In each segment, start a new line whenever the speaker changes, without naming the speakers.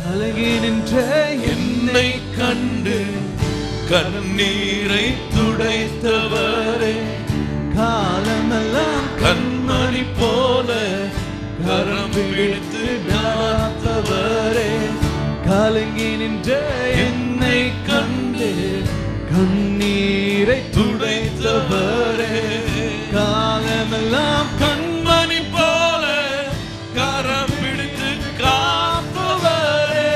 கலங்கி நின்ற என்னை கண்டு கண்ணீரை துடைத்தவரே, காலமெல்லாம் கண்மணி போல கரம் பிடித்து காத்தவரே, கலங்கி நின்ற என்னை கண்டு கண்ணீரை துடைத்தவரே, காலமெல்லாம் கண்மணி போல கரம் பிடித்து காப்பவரே,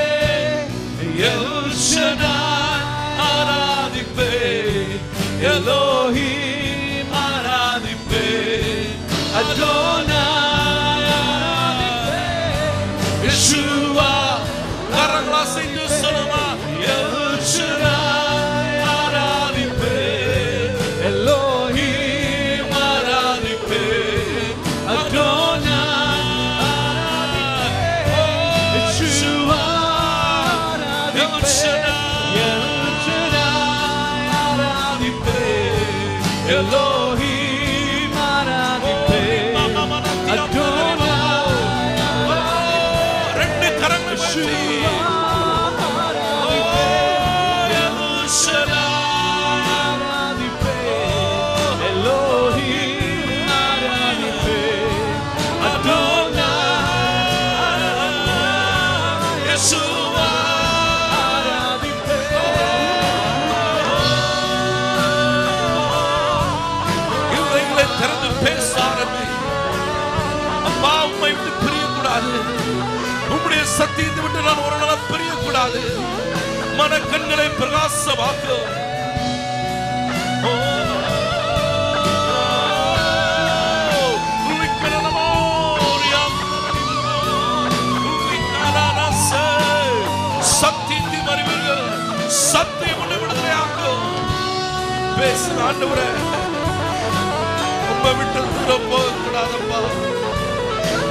எல் ஷடாய் ஆராதிப்பே, எலோஹிம் ஆராதிப்பே, அடோனாய் ஆராதிப்பே, யெஷுவா கரங்களாசைந்து சொல்லுமா, எல் ஷடாய் ஆராதிப்பே, எலோஹிம் ஆராதிப்பே, அடோனாய் ஆராதிப்பே, யெஷுவா ஆராதிப்பே, எல் ஷடாய் ஆராதிப்பே, எலோஹிம் ஆராதிப்பே, அடோனாய் ரெண்டு கரங்கள் உயர்த்தி எல் ஷடாய் ஆராதிப்பே, எலோஹிம் ஆராதிப்பே, அடோனாய் யெஷுவா ஆராதிப்பே. இவைகளை திறந்து பேச ஆரம்பி. அப்பா, உம்மை விட்டு பிரியக்கூடாது, உம்முடைய சத்தியத்தை விட்டு நான் ஒரு நாள் பிரியக்கூடாது. மனக்கண்களை பிரகாசமாக்கும். சத்தியத்தின் அறிவீர்கள், சத்தியம் உன்னை விடுதலையாக்கும். பேசுற ஆண்டவரே, உம்மை விட்டு தூரம் போகக்கூடாதப்பா,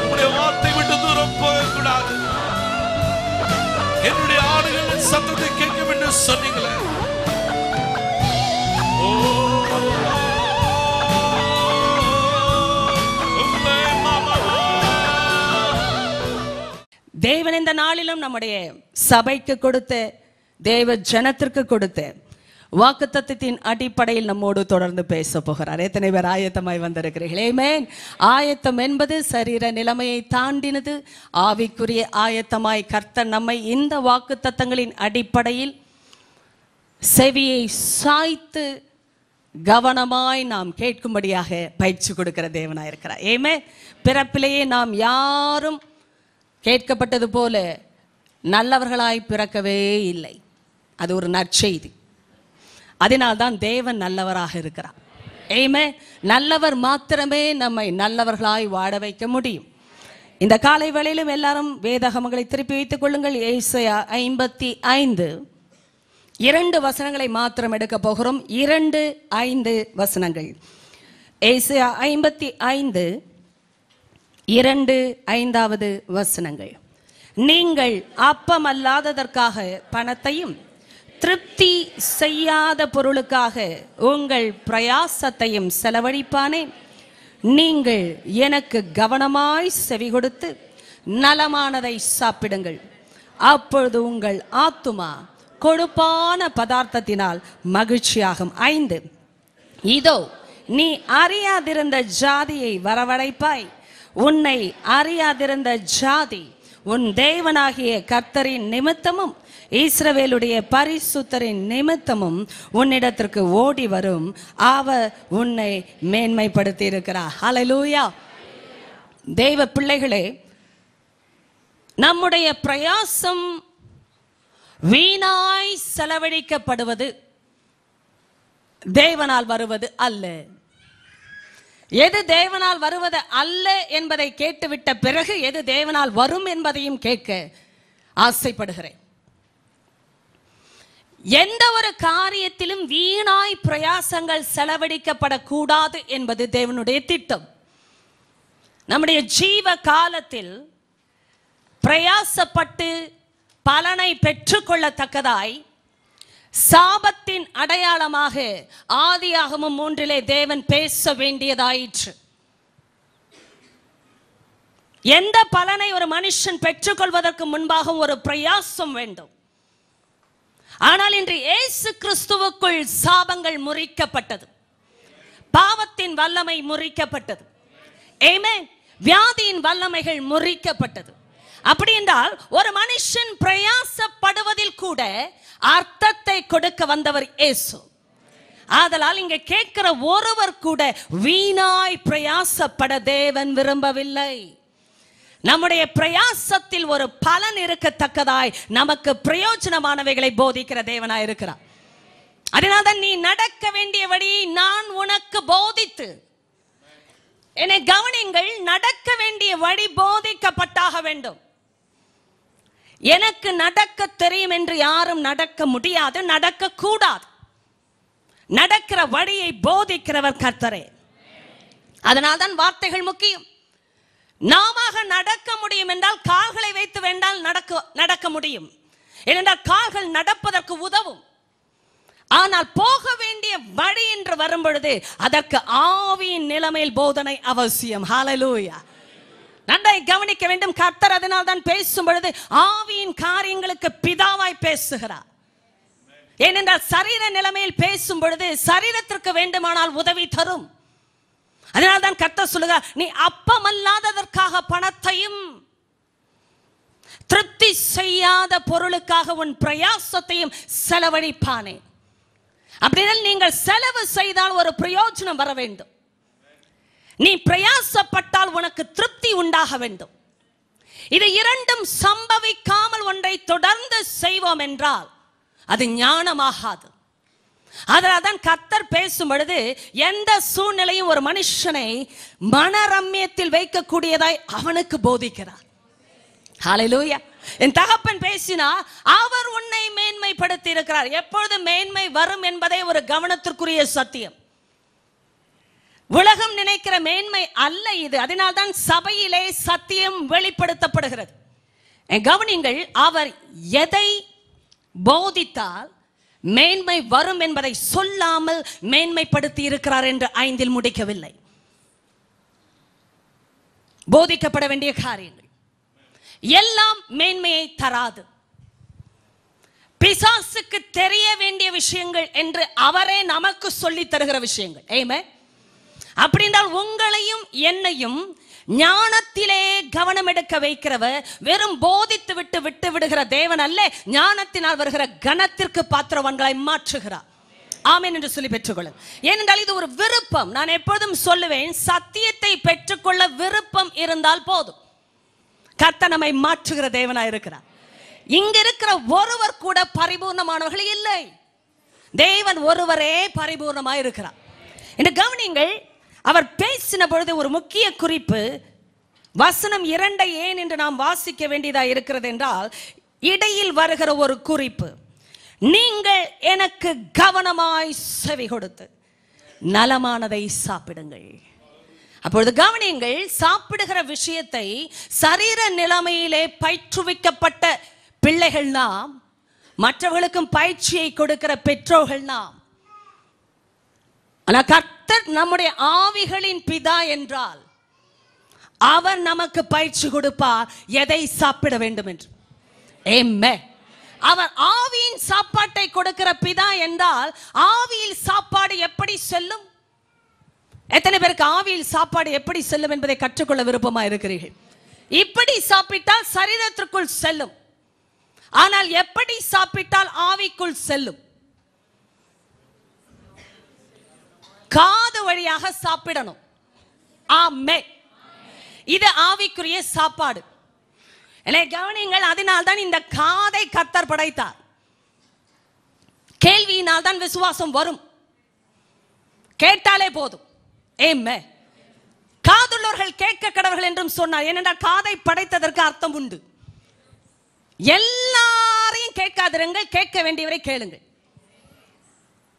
உம்முடைய வார்த்தை விட்டு தூரம் போகக்கூடாது. என்னுடைய ஆடுகளின் சத்தத்தை கேட்கும் என்று சொன்னீங்களே.
தேவன் இந்த நாளிலும் நம்முடைய சபைக்கு கொடுத்த, தேவ ஜனத்திற்கு கொடுத்த வாக்குத்தத்தத்தின் அடிப்படையில் நம்மோடு தொடர்ந்து பேச போகிறார். எத்தனை பேர் ஆயத்தமாய் வந்திருக்கிறீர்கள்? ஆமென். ஆயத்தம் என்பது சரீர நிலைமையை தாண்டினது. ஆவிக்குரிய ஆயத்தமாய் கர்த்தர் நம்மை இந்த வாக்குத்தத்தங்களின் அடிப்படையில் செவியை சாய்த்து கவனமாய் நாம் கேட்கும்படியாக பயிற்சி கொடுக்கிற தேவனாய் இருக்கிறார். ஆமென். பிறப்பிலேயே நாம் யாரும் கேட்கப்பட்டது போல நல்லவர்களாய் பிறக்கவே இல்லை. அது ஒரு நற்செய்தி. அதனால்தான் தேவன் நல்லவராக இருக்கிறார். ஆமென். நல்லவர் மாத்திரமே நம்மை நல்லவர்களாய் வாழ வைக்க முடியும். இந்த காலை வேளையிலும் எல்லாரும் வேதாகமங்களை திருப்பி வைத்துக் கொள்ளுங்கள். ஏசாயா 55 2 வசனங்களை மாத்திரம் எடுக்க போகிறோம். 2-5 வசனங்கள். ஏசாயா 55 2-5 வசனங்கள். நீங்கள் அப்பமல்லாததற்காக பணத்தையும் திருப்தி செய்யாத பொருளுக்காக உங்கள் பிரயாசத்தையும் செலவழிப்பானேன். நீங்கள் எனக்கு கவனமாய் செவி கொடுத்து நலமானதை சாப்பிடுங்கள். அப்பொழுது உங்கள் ஆத்துமா கொழுப்பான பதார்த்தத்தினால் மகிழ்ச்சியாகும். 5 இதோ நீ அறியாதிருந்த ஜாதியை வரவழைப்பாய். உன்னை அறியாதிருந்த ஜாதி உன் தேவனாகிய கர்த்தரின் நிமித்தமும் இஸ்ரவேலுடைய பரிசுத்தரின் நிமித்தமும் உன்னிடத்திற்கு ஓடி வரும். அவர் உன்னை மேன்மைப்படுத்தி இருக்கிறார். ஹல்லேலூயா. தேவ பிள்ளைகளே, நம்முடைய பிரயாசம் வீணாய் செலவழிக்கப்படுவது தேவனால் வருவது அல்ல. எது தேவனால் வருவது அல்ல என்பதை கேட்டுவிட்ட பிறகு எது தேவனால் வரும் என்பதையும் கேட்க ஆசைப்படுகிறேன். எந்த ஒரு காரியத்திலும் வீணாய் பிரயாசங்கள் செலவழிக்கப்படக்கூடாது என்பது தேவனுடைய திட்டம். நம்முடைய ஜீவ காலத்தில் பிரயாசப்பட்டு பலனை பெற்றுக்கொள்ளத்தக்கதாய் சாபத்தின் அடையாளமாக ஆதியாகமம் 3 தேவன் பேச வேண்டியதாயிற்று. எந்த பலனை ஒரு மனுஷன் பெற்றுக்கொள்வதற்கு முன்பாக ஒரு பிரயாசம் வேண்டும். ஆனால் இன்று இயேசு கிறிஸ்துவுக்குள் சாபங்கள் முறிக்கப்பட்டது, பாவத்தின் வல்லமை முறிக்கப்பட்டது, ஆமென், வியாதியின் வல்லமைகள் முறிக்கப்பட்டது. அப்படி என்றால் ஒரு மனுஷன் பிரயாசப்படுவதில் கூட அர்த்தத்தை கொடுக்க வந்தவர் இயேசு. ஆதலால் இங்க கேட்கிற ஒருவர் கூட வீணாய் பிரயாசப்பட தேவன் விரும்பவில்லை. நம்முடைய பிரயாசத்தில் ஒரு பலன் இருக்கத்தக்கதாய் நமக்கு பிரயோஜனமானவைகளை போதிக்கிற தேவனாய் இருக்கிறார். அதனால்தான் நீ நடக்க வேண்டிய வழியை நான் உனக்கு போதித்து, என்னை கவனிங்கள், நடக்க வேண்டிய வழி போதிக்கப்பட்டாக வேண்டும். எனக்கு நடக்க தெரியும் என்று யாரும் நடக்க முடியாது, நடக்க கூடாது. நடக்கிற வழியை போதிக்கிறவர் கர்த்தரே. அதனால்தான் வார்த்தைகள் முக்கியம். நாம நடக்க முடியும் என்றால் கால்களை வைத்து வேண்டால் நடக்க முடியும், ஏனென்றால் கால்கள் நடப்பதற்கு உதவும். ஆனால் போக வேண்டிய வழி என்று வரும் பொழுது அதற்கு ஆவியின் நிலைமையில் போதனை அவசியம். ஹல்லேலூயா. நன்றாய் கவனிக்க வேண்டும். கர்த்தர் அதனால் தான் பேசும் பொழுது ஆவியின் காரியங்களுக்கு பிதாவாய் பேசுகிறார். ஏனென்றால் சரீர நிலைமையில் பேசும் பொழுது சரீரத்திற்கு வேண்டுமானால் உதவி தரும். அதனால் தான் கர்த்தர் சொல்லுகிறார், நீ அப்பமல்லாததற்காக பணத்தையும் திருப்தி செய்யாத பொருளுக்காக உன் பிரயாசத்தையும் செலவழிப்பானே. அப்படின்னா நீங்கள் செலவு செய்தால் ஒரு பிரயோஜனம் வர வேண்டும். நீ பிரயாசப்பட்டால் உனக்கு திருப்தி உண்டாக வேண்டும். இது இரண்டும் சம்பவிக்காமல் ஒன்றை தொடர்ந்து செய்வோம் என்றால் அது ஞானமாகாது. அதனால்தான் கர்த்தர் பேசும் பொழுது எந்த சூழ்நிலையும் ஒரு மனுஷனை மனரம்யத்தில் வைக்கக்கூடியதாய் அவனுக்கு போதிக்கிறார். ஹல்லேலூயா. என் தகப்பன் பேசினா அவர் உன்னை மேன்மைப்படுத்தி இருக்கிறார். எப்பொழுது மேன்மை வரும் என்பதே ஒரு கவனத்திற்குரிய சத்தியம். உலகம் நினைக்கிற மேன்மை அல்ல இது. அதனால்தான் சபையிலே சத்தியம் வெளிப்படுத்தப்படுகிறது. கவனிங்கள், அவர் எதை போதித்தால் மேன்மை வரும் என்பதை சொல்லாமல் மேன்மைப்படுத்தி இருக்கிறார் என்று 5 முடிக்கவில்லை. போதிக்கப்பட வேண்டிய காரியங்கள் எல்லாம் மேன்மையை தராது. பிசாசுக்கு தெரிய வேண்டிய விஷயங்கள் என்று அவரே நமக்கு சொல்லி தருகிற விஷயங்கள். ஆமென். அப்படின்றால் உங்களையும் என்னையும் ஞானத்திலே கவனம் எடுக்க வைக்கிறவர் வெறும் போதித்து விட்டு விடுகிற தேவன் அல்ல, ஞானத்தினால் வருகிற கனத்திற்கு பாத்திரவான்களை மாற்றுகிறார். ஆமென் என்று சொல்லி பெற்றுக்கொள்ளும். ஏனென்றால் இது ஒரு விருப்பம். நான் எப்பொழுதும் சொல்லுவேன், சத்தியத்தை பெற்றுக்கொள்ள விருப்பம் இருந்தால் போதும். கர்த்தர் நம்மை மாற்றுகிற தேவனாய் இருக்கிறார். இங்க இருக்கிற ஒருவர் கூட பரிபூர்ணமானவர்கள் இல்லை. தேவன் ஒருவரே பரிபூர்ணமாய் இருக்கிறார் என்று கவனிங்கள். அவர் பேசின பொழுது ஒரு முக்கிய குறிப்பு, வசனம் 2 ஏன் என்று நாம் வாசிக்க வேண்டியதா இருக்கிறது என்றால், இடையில் வருகிற ஒரு குறிப்பு, நீங்கள் எனக்கு கவனமாய் செவி கொடுத்து நலமானதை சாப்பிடுங்கள். அப்பொழுது கவனியுங்கள், சாப்பிடுகிற விஷயத்தை சரீர நிலைமையிலே பயிற்றுவிக்கப்பட்ட பிள்ளைகள் நாம், மற்றவர்களுக்கும் பயிற்சியை கொடுக்கிற பெற்றோர்கள் நாம். ஆனால் கர்த்தர் நம்முடைய ஆவிகளின் பிதா என்றால் அவர் நமக்கு பயிற்சி கொடுப்பார் எதை சாப்பிட வேண்டும் என்று. ஆமென். அவர் ஆவியின் சாப்பாட்டை கொடுக்கிற பிதா என்றால் ஆவியில் சாப்பாடு எப்படி செல்லும்? எத்தனை பேருக்கு ஆவியில் சாப்பாடு எப்படி செல்லும் என்பதை கற்றுக்கொள்ள விருப்பமா இருக்கிறீர்கள்? இப்படி சாப்பிட்டால் சரீரத்திற்குள் செல்லும், ஆனால் எப்படி சாப்பிட்டால் ஆவிக்குள் செல்லும்? காது வழியாக சாப்பிடணும். ஆமென். இது ஆவிக்குரிய சாப்பாடு. கவனிங்கள், அதனால் தான் இந்த காதை கர்த்தர் படைத்தார். கேள்வியினால் தான் விசுவாசம் வரும். கேட்டாலே போதும். ஆமென். காதுள்ளவர்கள் கேட்க கடவர்கள் என்றும் சொன்னார். ஏனென்றால் காதை படைத்ததற்கு அர்த்தம் உண்டு. எல்லாரையும் கேட்காதிருங்கள், கேட்க வேண்டியவரை கேளுங்கள்.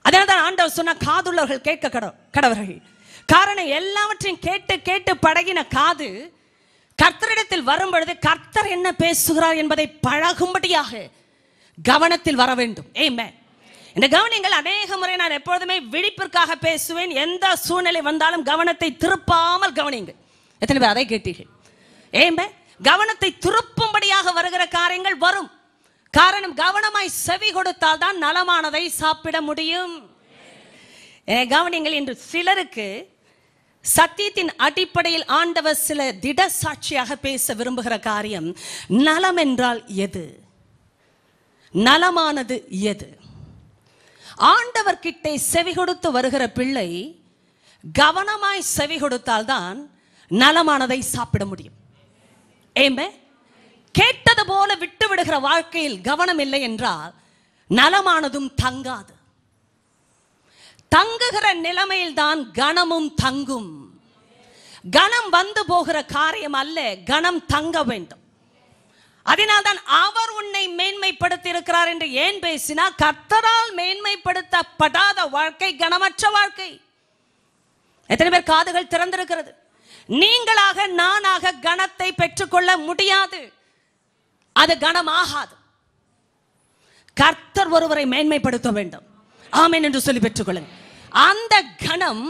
அதனால தான் ஆண்டவர் சொன்ன காதுள்ளவர்கள் கேட்க கடவர்கள். காரணம், எல்லாவற்றையும் கேட்டு கேட்டு பழகின காது கர்த்தரிடத்தில் வரும் பொழுது கர்த்தர் என்ன பேசுகிறார் என்பதை பழகும்படியாக கவனத்தில் வர வேண்டும். ஆமென். இந்த கவனிங்கள், அநேக முறை நான் எப்பொழுதுமே விழிப்பிற்காக பேசுவேன். எந்த சூழ்நிலை வந்தாலும் கவனத்தை திருப்பாமல் கவனிங்கள். எத்தனை பேர் அதை கேட்டீர்கள்? ஏமே கவனத்தை திருப்பும்படியாக வருகிற காரியங்கள் வரும். காரணம், கவனமாய் செவி கொடுத்தால் தான் நலமானதை சாப்பிட முடியும். கவனிங்கள், இன்று சிலருக்கு சத்தியத்தின் அடிப்படையில் ஆண்டவர் சில திட சாட்சியாக பேச விரும்புகிற காரியம், நலம் என்றால் எது, நலமானது எது. ஆண்டவர் கிட்டே செவி கொடுத்து வருகிற பிள்ளை கவனமாய் செவி கொடுத்தால் தான் நலமானதை சாப்பிட முடியும். ஏமே கேட்டது போல விட்டு விடுகிற வாழ்க்கையில் கவனம் இல்லை என்றால் நலமானதும் தங்காது. தங்குகிற நிலைமையில் தான் கனமும் தங்கும். கனம் வந்து போகிற காரியம் அல்ல, கனம் தங்க வேண்டும். அதனால்தான் அவர் உன்னை மேன்மைப்படுத்தி இருக்கிறார் என்று ஏன் பேசினா, கர்த்தரால் மேன்மைப்படுத்தப்படாத வாழ்க்கை கனமற்ற வாழ்க்கை. எத்தனை பேர் காதுகள் திறந்திருக்கிறது? நீங்களாக நானாக கனத்தை பெற்றுக்கொள்ள முடியாது, அது கனமாகாது. கர்த்தர் ஒருவரை மேன்மைப்படுத்த வேண்டும். ஆமென் என்று சொல்லி பெற்றுக்கொள்ளுங்கள். அந்த கணம்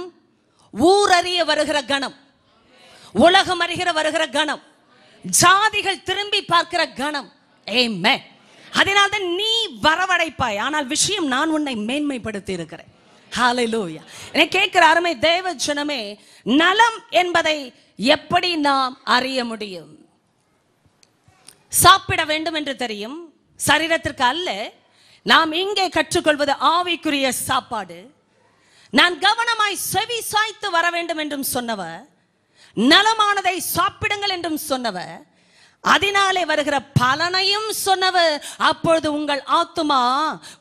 ஊரறிய வருகிற கணம், உலகம் அறிகிற வருகிற கணம், ஜாதிகள் திரும்பி பார்க்கிற கணம். ஆமென். அதனால்தான் நீ வரவழைப்பாய், ஆனால் விஷயம் நான் உன்னை மேன்மைப்படுத்தி இருக்கிறேன். ஹல்லேலூயா. என்னை கேட்கிற அருமை தேவ ஜனமே, நலம் என்பதை எப்படி நாம் அறிய முடியும்? சாப்பிட வேண்டும் என்று தெரியும், சரீரத்திற்கு அல்ல. நாம் இங்கே கற்றுக்கொள்வது ஆவிக்குரிய சாப்பாடு. நான் கவனமாய் செவி சாய்த்து வர வேண்டும் என்றும் சொன்னவர், நலமானதை சாப்பிடுங்கள் என்றும் சொன்னவர், அதனாலே வருகிற பலனையும் சொன்னவர். அப்பொழுது உங்கள் ஆத்துமா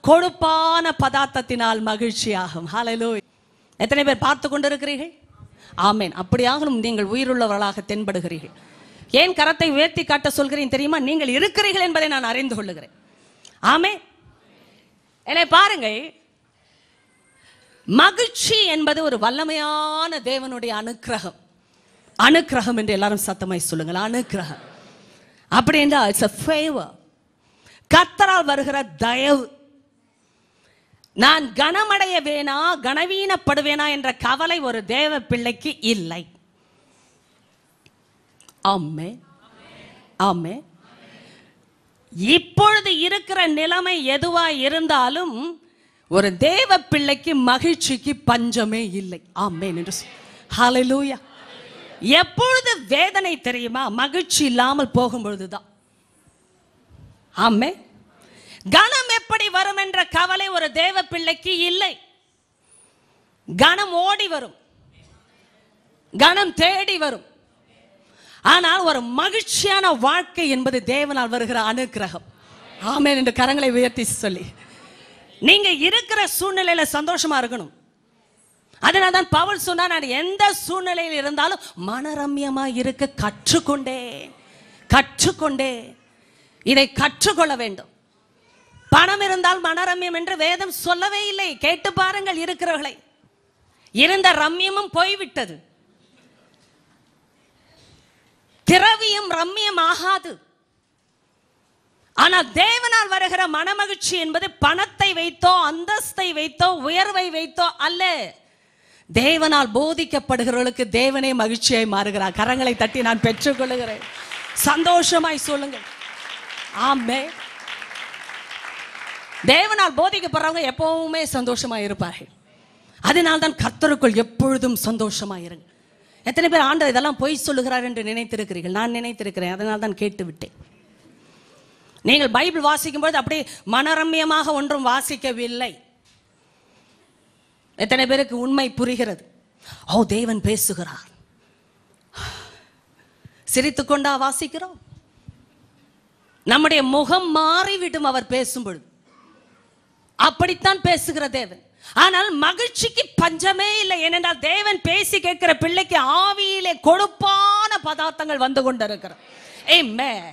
கொழுப்பான பதார்த்தத்தினால் மகிழ்ச்சியாகும். ஹல்லேலூயா. எத்தனை பேர் பார்த்து கொண்டிருக்கிறீர்கள்? ஆமென். அப்படியாகலும் நீங்கள் உயிருள்ளவர்களாக தென்படுகிறீர்கள். ஏன் கரத்தை உயர்த்தி காட்ட சொல்கிறேன் தெரியுமா? நீங்கள் இருக்கிறீர்கள் என்பதை நான் அறிந்து கொள்ளுகிறேன். ஆமென். என்னை பாருங்கள், மகிழ்ச்சி என்பது ஒரு வல்லமையான தேவனுடைய அனுக்கிரகம். அனுக்கிரகம் என்று எல்லாரும் சத்தமாய் சொல்லுங்கள். அனுக்கிரகம் அப்படி என்றால் இட்ஸ் a favor, கர்த்தரால் வருகிற தயவு. நான் கனமடைய வேணா, கனவீனப்படுவேனா என்ற கவலை ஒரு தேவ பிள்ளைக்கு இல்லை. ஆமென், ஆமென். இப்பொழுது இருக்கிற நிலைமை எதுவா இருந்தாலும் ஒரு தேவ பிள்ளைக்கு மகிழ்ச்சிக்கு பஞ்சமே இல்லை. ஆமென் என்று ஹல்லேலூயா. எப்பொழுது வேதனை தெரியுமா? மகிழ்ச்சி இல்லாமல் போகும்பொழுதுதான். ஆமென். கனம் எப்படி வரும் என்ற கவலை ஒரு தேவ பிள்ளைக்கு இல்லை. கனம் ஓடி வரும், கனம் தேடி வரும். ஆனால் ஒரு மகிழ்ச்சியான வாழ்க்கை என்பது தேவனால் வருகிற அனுக்கிரகம். ஆமென் என்று கரங்களை உயர்த்தி சொல்லி, நீங்க இருக்கிற சூழ்நிலையில சந்தோஷமா இருக்கணும். அதனால்தான் பவுல் சொன்னா, நான் எந்த சூழ்நிலையில் இருந்தாலும் மனரம்யமா இருக்க கற்றுக்கொண்டே. இதை கற்றுக்கொள்ள வேண்டும். பணம் இருந்தால் மனரம்யம் என்று வேதம் சொல்லவே இல்லை. கேட்டு பாருங்கள் இருக்கிறவர்களை. இருந்த ரம்யமும் போய்விட்டது. திரவியம் ரம்யம் ஆகாது. ஆனால் தேவனால் வருகிற மனமகிழ்ச்சி என்பது பணத்தை வைத்தோ, அந்தஸ்தை வைத்தோ, உயர்வை வைத்தோ அல்ல. தேவனால் போதிக்கப்படுகிறவர்களுக்கு தேவனே மகிழ்ச்சியாய் மாறுகிறார். கரங்களை தட்டி நான் பெற்றுக்கொள்ளுகிறேன். சந்தோஷமாய் சொல்லுங்கள். ஆமென். தேவனால் போதிக்கப்படுறவங்க எப்பவுமே சந்தோஷமாய் இருப்பார்கள். அதனால்தான் கர்த்தருக்குள் எப்பொழுதும் சந்தோஷமாய் இருங்க. எத்தனை பேர் ஆண்டவர் இதெல்லாம் பொய் சொல்லுகிறார் என்று நினைத்திருக்கிறீர்கள்? நான் நினைத்திருக்கிறேன். அதனால் தான் கேட்டு விட்டேன். நீங்கள் பைபிள் வாசிக்கும் போது அப்படியே மனரம்யமாக ஒன்றும் வாசிக்கவில்லை. எத்தனை பேருக்கு உண்மை புரிகிறது? ஓ, தேவன் பேசுகிறார். சிரித்துக்கொண்டா வாசிக்கிறோம்? நம்முடைய முகம் மாறிவிடும் அவர் பேசும் பொழுது. அப்படித்தான் பேசுகிற தேவன். ஆனால் மகிழ்ச்சிக்கு பஞ்சமே இல்லை. ஏனென்றால் தேவன் பேசி கேட்கிற பிள்ளைக்கு ஆவியிலே கொழுப்பான பதார்த்தங்கள் வந்து கொண்டிருக்கிறது. ஆமென்.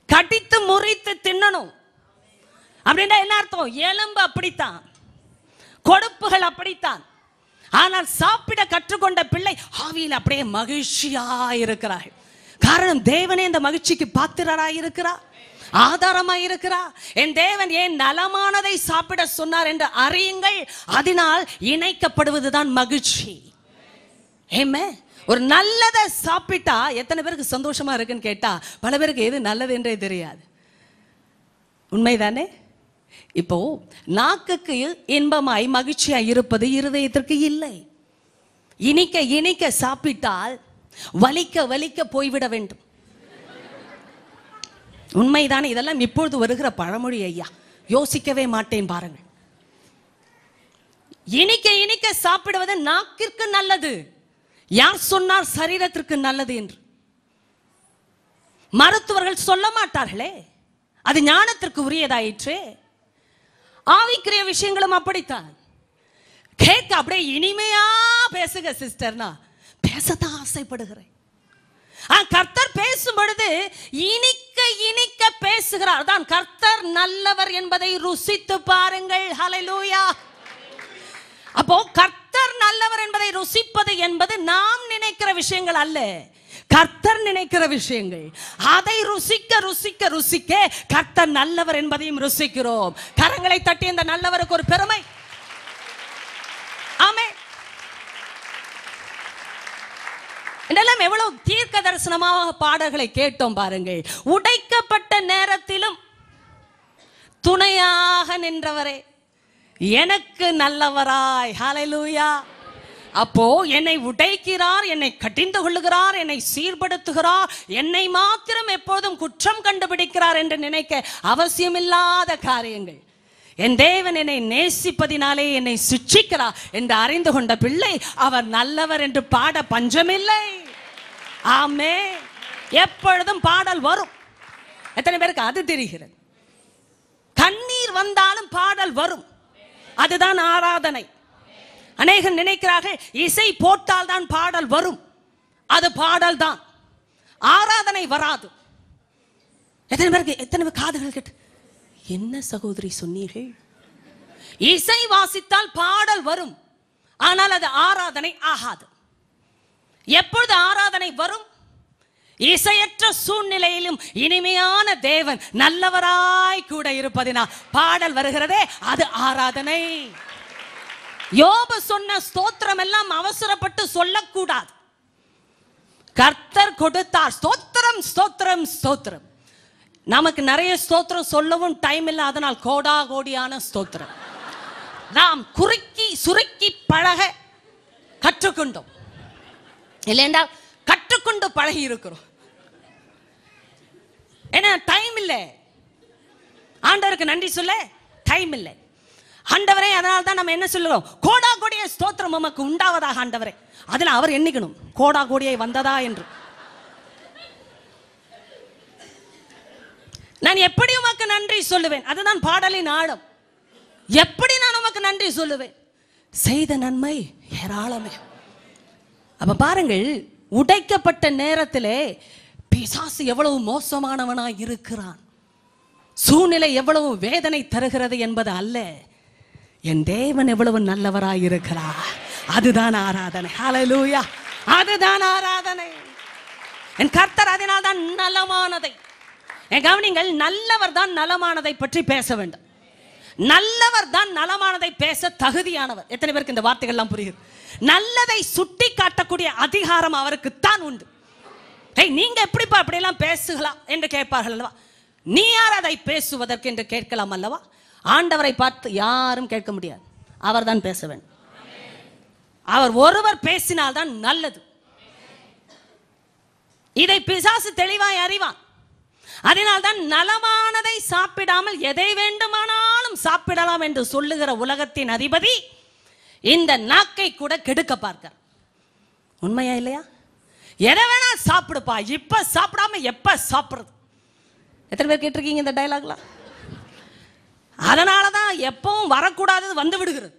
கடித்து முறித்து தின்னணும் அப்படின்னா என்ன அர்த்தம்? எலும்பு அப்படித்தான், கொழுப்புகள் அப்படித்தான். ஆனால் சாப்பிட கற்றுக்கொண்ட பிள்ளை ஆவியில் அப்படியே மகிழ்ச்சியா இருக்கிறார்கள். காரணம், தேவனே இந்த மகிழ்ச்சிக்கு பாத்திரராய் இருக்கிறார், ஆதாரமாய் இருக்கிறார். என் தேவன் ஏன் நலமானதை சாப்பிட சொன்னார் என்று அறியுங்கள். அதனால் இணைக்கப்படுவதுதான் மகிழ்ச்சி. ஆமென். ஒரு நல்லதை சாப்பிட்டா எத்தனை பேருக்கு சந்தோஷமா இருக்குன்னு கேட்டா பல பேருக்கு எது நல்லது என்றே தெரியாது. உண்மைதானே? இப்போ நாக்குக்கு இன்பமாய் மகிழ்ச்சியாய் இருப்பது இருதயத்திற்கு இல்லை. இனிக்க இனிக்க சாப்பிட்டால் வலிக்க வலிக்க போய்விட வேண்டும். உண்மைதானே? இதெல்லாம் இப்பொழுது வருகிற பழமொழி ஐயா, யோசிக்கவே மாட்டேன் பாருங்கள். இனிக்க இனிக்க சாப்பிடுவது நாக்கிற்கு நல்லது. யார் சொன்னார் சரீரத்திற்கு நல்லது என்று? மருத்துவர்கள் சொல்ல மாட்டார்களே, அது ஞானத்திற்கு உரியதாயிற்று. ஆவிக்குரிய விஷயங்களும் அப்படித்தான். கேட்க அப்படியே இனிமையா பேசுக சிஸ்டர்னா பேசத்தான் ஆசைப்படுகிறேன். கர்த்தர் பேசும் பொழுது இனிக்க இனிக்க பேசுகிறார். தான் கர்த்தர் நல்லவர் என்பதை ருசித்து பாருங்கள். ஹல்லேலூயா. அப்போ கர்த்தர் நல்லவர் என்பதை ருசிப்பது என்பது நாம் நினைக்கிற விஷயங்கள் அல்ல, கர்த்தர் நினைக்கிற விஷயங்கள். அதை ருசிக்க ருசிக்க ருசிக்க கர்த்தர் நல்லவர் என்பதையும் ருசிக்கிறோம். கரங்களை தட்டி இந்த நல்லவருக்கு ஒரு பெருமை. ஆமென். இதெல்லாம் எவ்வளவு தீர்க்க தரிசனமாக பாடல்களை கேட்டோம் பாருங்கள். உடைக்கப்பட்ட நேரத்திலும் துணையாக நின்றவரே எனக்கு நல்லவராய். ஹல்லேலூயா. அப்போ என்னை உடைக்கிறார், என்னை கடிந்து கொள்ளுகிறார், என்னை சீர்படுத்துகிறார், என்னை மாத்திரம் எப்போதும் குற்றம் கண்டுபிடிக்கிறார் என்று நினைக்க அவசியமில்லாத காரியங்கள். என் தேவன் என்னை நேசிப்பதினாலே என்னை சிட்சிக்கிறார் என்று அறிந்து கொண்ட பிள்ளை அவர் நல்லவர் என்று பாட பஞ்சமில்லை. ஆமென். எப்பொழுதும் பாடல் வரும். எத்தனை பேருக்கு அது தெரிகிறது? கண்ணீர் வந்தாலும் பாடல் வரும். அதுதான் ஆராதனை. அநேகர் நினைக்கிறார்கள் இசை போட்டால் தான் பாடல் வரும். அது பாடல் தான், ஆராதனை வராது. எத்தனை பேர் காதுகள் கேட்டு என்ன சகோதரி சொன்னீர்கள்? இசை வாசித்தால் பாடல் வரும், ஆனால் அது ஆராதனை ஆகாது. எப்பொழுது ஆராதனை வரும்? இசையற்ற சூழ்நிலையிலும் இனிமையான தேவன் நல்லவராய் கூட இருப்பதினால் பாடல் வருகிறதே, அது ஆராதனை. யோபு சொன்ன ஸ்தோத்திரம் எல்லாம் அவசரப்பட்டு சொல்லக்கூடாது. கர்த்தர் கொடுத்தார், ஸ்தோத்திரம் ஸ்தோத்திரம் ஸ்தோத்திரம். நமக்கு நிறைய ஸ்தோத்திரம் சொல்லவும் டைம் இல்லை, அதனால் கோடா கோடியான ஸ்தோத்திரம். நாம் குறுக்கி சுருக்கி பழக கற்றுக்கொண்டோம், இல்லையென்றால் கற்றுக்கொண்டு பழகி இருக்கிறோம். ஏன்னா டைம் இல்லை, ஆண்டவருக்கு நன்றி சொல்ல டைம் இல்லை. ஆண்டவரே, அதனால தான் நம்ம என்ன சொல்லுறோம்? கோடா கோடிய ஸ்தோத்திரம் உமக்கு உண்டாவதாக ஆண்டவரே. அதில் அவர் எண்ணிக்கணும் கோடா கோடியை வந்ததா என்று. நான் எப்படி உமக்கு நன்றி சொல்லுவேன்? அதுதான் பாடலின் ஆழம். எப்படி நான் உமக்கு நன்றி சொல்லுவேன்? செய்த நன்மை ஏராளமே. அப்ப பாருங்கள், உடைக்கப்பட்ட நேரத்திலே பிசாசு எவ்வளவு மோசமானவனாய் இருக்கிறான், சூழ்நிலை எவ்வளவு வேதனை தருகிறது என்பது அல்ல, என் தேவன் எவ்வளவு நல்லவராய் இருக்கிறார். அதுதான் ஆராதனை. ஹல்லேலூயா. அதுதான் ஆராதனை. என் கர்த்தர் அதனால் தான் நலமானதை. கவனிங்கள், நல்லவர் தான் நலமானதை பற்றி பேச வேண்டும். நல்லவர் தான் நலமானதை பேச தகுதியானவர். எத்தனை பேருக்கு இந்த வார்த்தைகள் எல்லாம் புரியுது? நல்லதை சுட்டி காட்டக்கூடிய அதிகாரம் அவருக்கு தான் உண்டு. நீங்க எப்படிப்பா அப்படியெல்லாம் பேசுகளா என்று கேட்பார்கள் அல்லவா? நீ யார் அதை பேசுவதற்கு என்று கேட்கலாம் அல்லவா? ஆண்டவரை பார்த்து யாரும் கேட்க முடியாது, அவர் தான் பேச வேண்டும். அவர் ஒருவர் பேசினால்தான் நல்லது. இதை பிசாசு தெளிவாய் அறிவான். அதனால்தான் நலமானதை சாப்பிடாமல் எதை வேண்டுமானாலும் சாப்பிடலாம் என்று சொல்லுகிற உலகத்தின் அதிபதி இந்த நாக்கை கூட கெடுக்க பார்க்க. உண்மையா இல்லையா? எதை வேணா சாப்பிடுப்பா, இப்ப சாப்பிடாம எப்ப சாப்பிடுறது? எத்தனை பேர் கேட்டிருக்கீங்க இந்த டயலாக்லாம்? அதனாலதான் எப்பவும் வரக்கூடாதது வந்து விடுகிறது.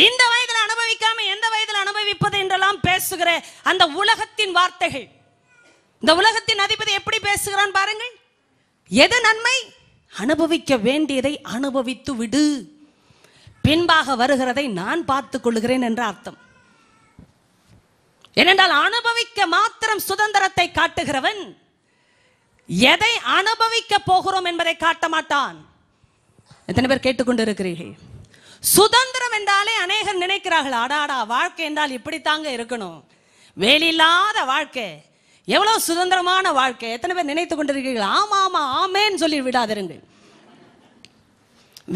இந்த வயதில் அனுபவிக்காம எந்த வயதில் அனுபவிப்பது என்றெல்லாம் பேசுகிற அந்த உலகத்தின் வார்த்தைகள். இந்த உலகத்தின் அதிபதி எப்படி பேசுகிறான் பாருங்கள். எது நன்மை? அனுபவிக்க வேண்டியதை அனுபவித்து விடு, பின்பாக வருகிறதை நான் பார்த்துக் கொள்கிறேன் என்ற அர்த்தம். ஏனென்றால் அனுபவிக்க மாத்திரம் சுதந்திரத்தை காட்டுகிறவன் எதை அனுபவிக்க போகிறோம் என்பதை காட்ட மாட்டான். எத்தனை பேர் கேட்டுக்கொண்டு இருக்கிறீர்கள்? சுதந்திரம் என்றாலே அநேகர் நினைக்கிறார்கள், அடாடா வாழ்க்கை என்றால் இப்படித்தாங்க இருக்கணும், வேலையில்லாத வாழ்க்கை, எவ்வளவு சுதந்திரமான வாழ்க்கை. எத்தனை பேர் நினைத்து கொண்டிருக்கிறீர்கள்? ஆமா ஆமா ஆமேன்னு சொல்லி விடாதிருங்கள்.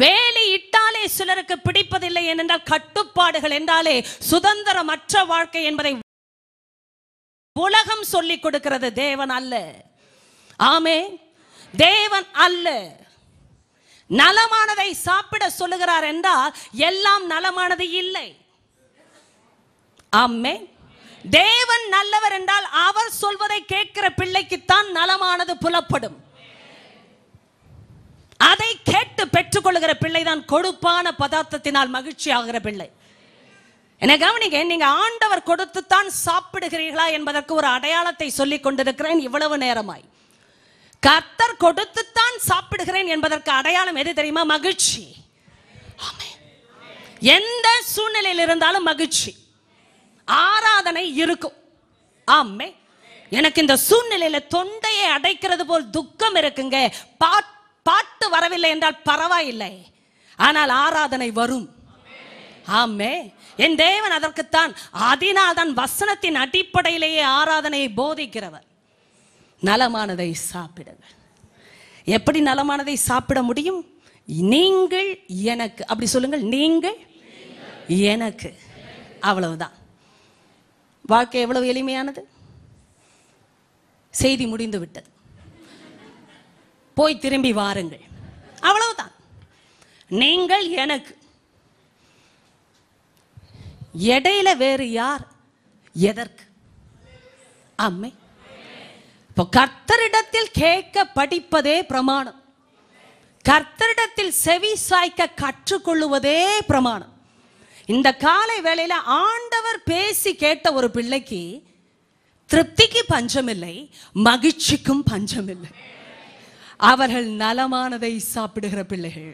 வேலை இட்டாலே சிலருக்கு பிடிப்பதில்லை. ஏனென்றால் கட்டுப்பாடுகள் என்றாலே சுதந்திரமற்ற வாழ்க்கை என்பதை உலகம் சொல்லிக் கொடுக்கிறது, தேவன் அல்ல. ஆமே, தேவன் அல்ல. நலமானதை சாப்பிட சொல்லுகிறார் என்றால் எல்லாம் நலமானது இல்லை. ஆமே, தேவன் நல்லவர் என்றால் அவர் சொல்வதை கேட்கிற பிள்ளைக்குத்தான் நலமானது புலப்படும். அதை கேட்டு பெற்றுக்கொள்கிற பிள்ளைதான் கொடுப்பான பதார்த்தத்தினால் மகிழ்ச்சி ஆகிற பிள்ளை. என்ன கவனிங்க, நீங்க ஆண்டவர் கொடுத்துத்தான் சாப்பிடுகிறீர்களா என்பதற்கு ஒரு அடையாளத்தை சொல்லிக் கொண்டிருக்கிறேன் இவ்வளவு நேரமாய். கர்த்தர் கொடுத்துத்தான் சாப்பிடுகிறேன் என்பதற்கு அடையாளம் எது தெரியுமா? மகிழ்ச்சி. எந்த சூழ்நிலையில் இருந்தாலும் மகிழ்ச்சி, ஆராதனை இருக்கும். ஆமே, எனக்கு இந்த சூழ்நிலையில தொண்டையை அடைக்கிறது போல் துக்கம் இருக்குங்க, பாட்டு வரவில்லை என்றால் பரவாயில்லை, ஆனால் ஆராதனை வரும். ஆமே, என் தேவன் அதற்குத்தான், அதனால் தான் வசனத்தின் அடிப்படையிலேயே ஆராதனையை போதிக்கிறவர். நலமானதை சாப்பிடுங்கள். எப்படி நலமானதை சாப்பிட முடியும்? நீங்கள் எனக்கு, அப்படி சொல்லுங்கள், நீங்கள் எனக்கு. அவ்வளவுதான். வாழ்க்கை எவ்வளவு எளிமையானது. செய்தி முடிந்து விட்டது, போய் திரும்பி வாருங்கள், அவ்வளவுதான். நீங்கள் எனக்கு. இடையில வேறு யார், எதற்கு? அம்மை, இப்போ கர்த்தரிடத்தில் கேட்க படிப்பதே பிரமாணம், கர்த்தரிடத்தில் செவி சாய்க்க கற்றுக்கொள்ளுவதே பிரமாணம். இந்த காலை வேளையில ஆண்டவர் பேசி கேட்ட ஒரு பிள்ளைக்கு திருப்திக்கு பஞ்சமில்லை, மகிழ்ச்சிக்கும் பஞ்சமில்லை. அவர்கள் நலமானதை சாப்பிடுகிற பிள்ளைகள்.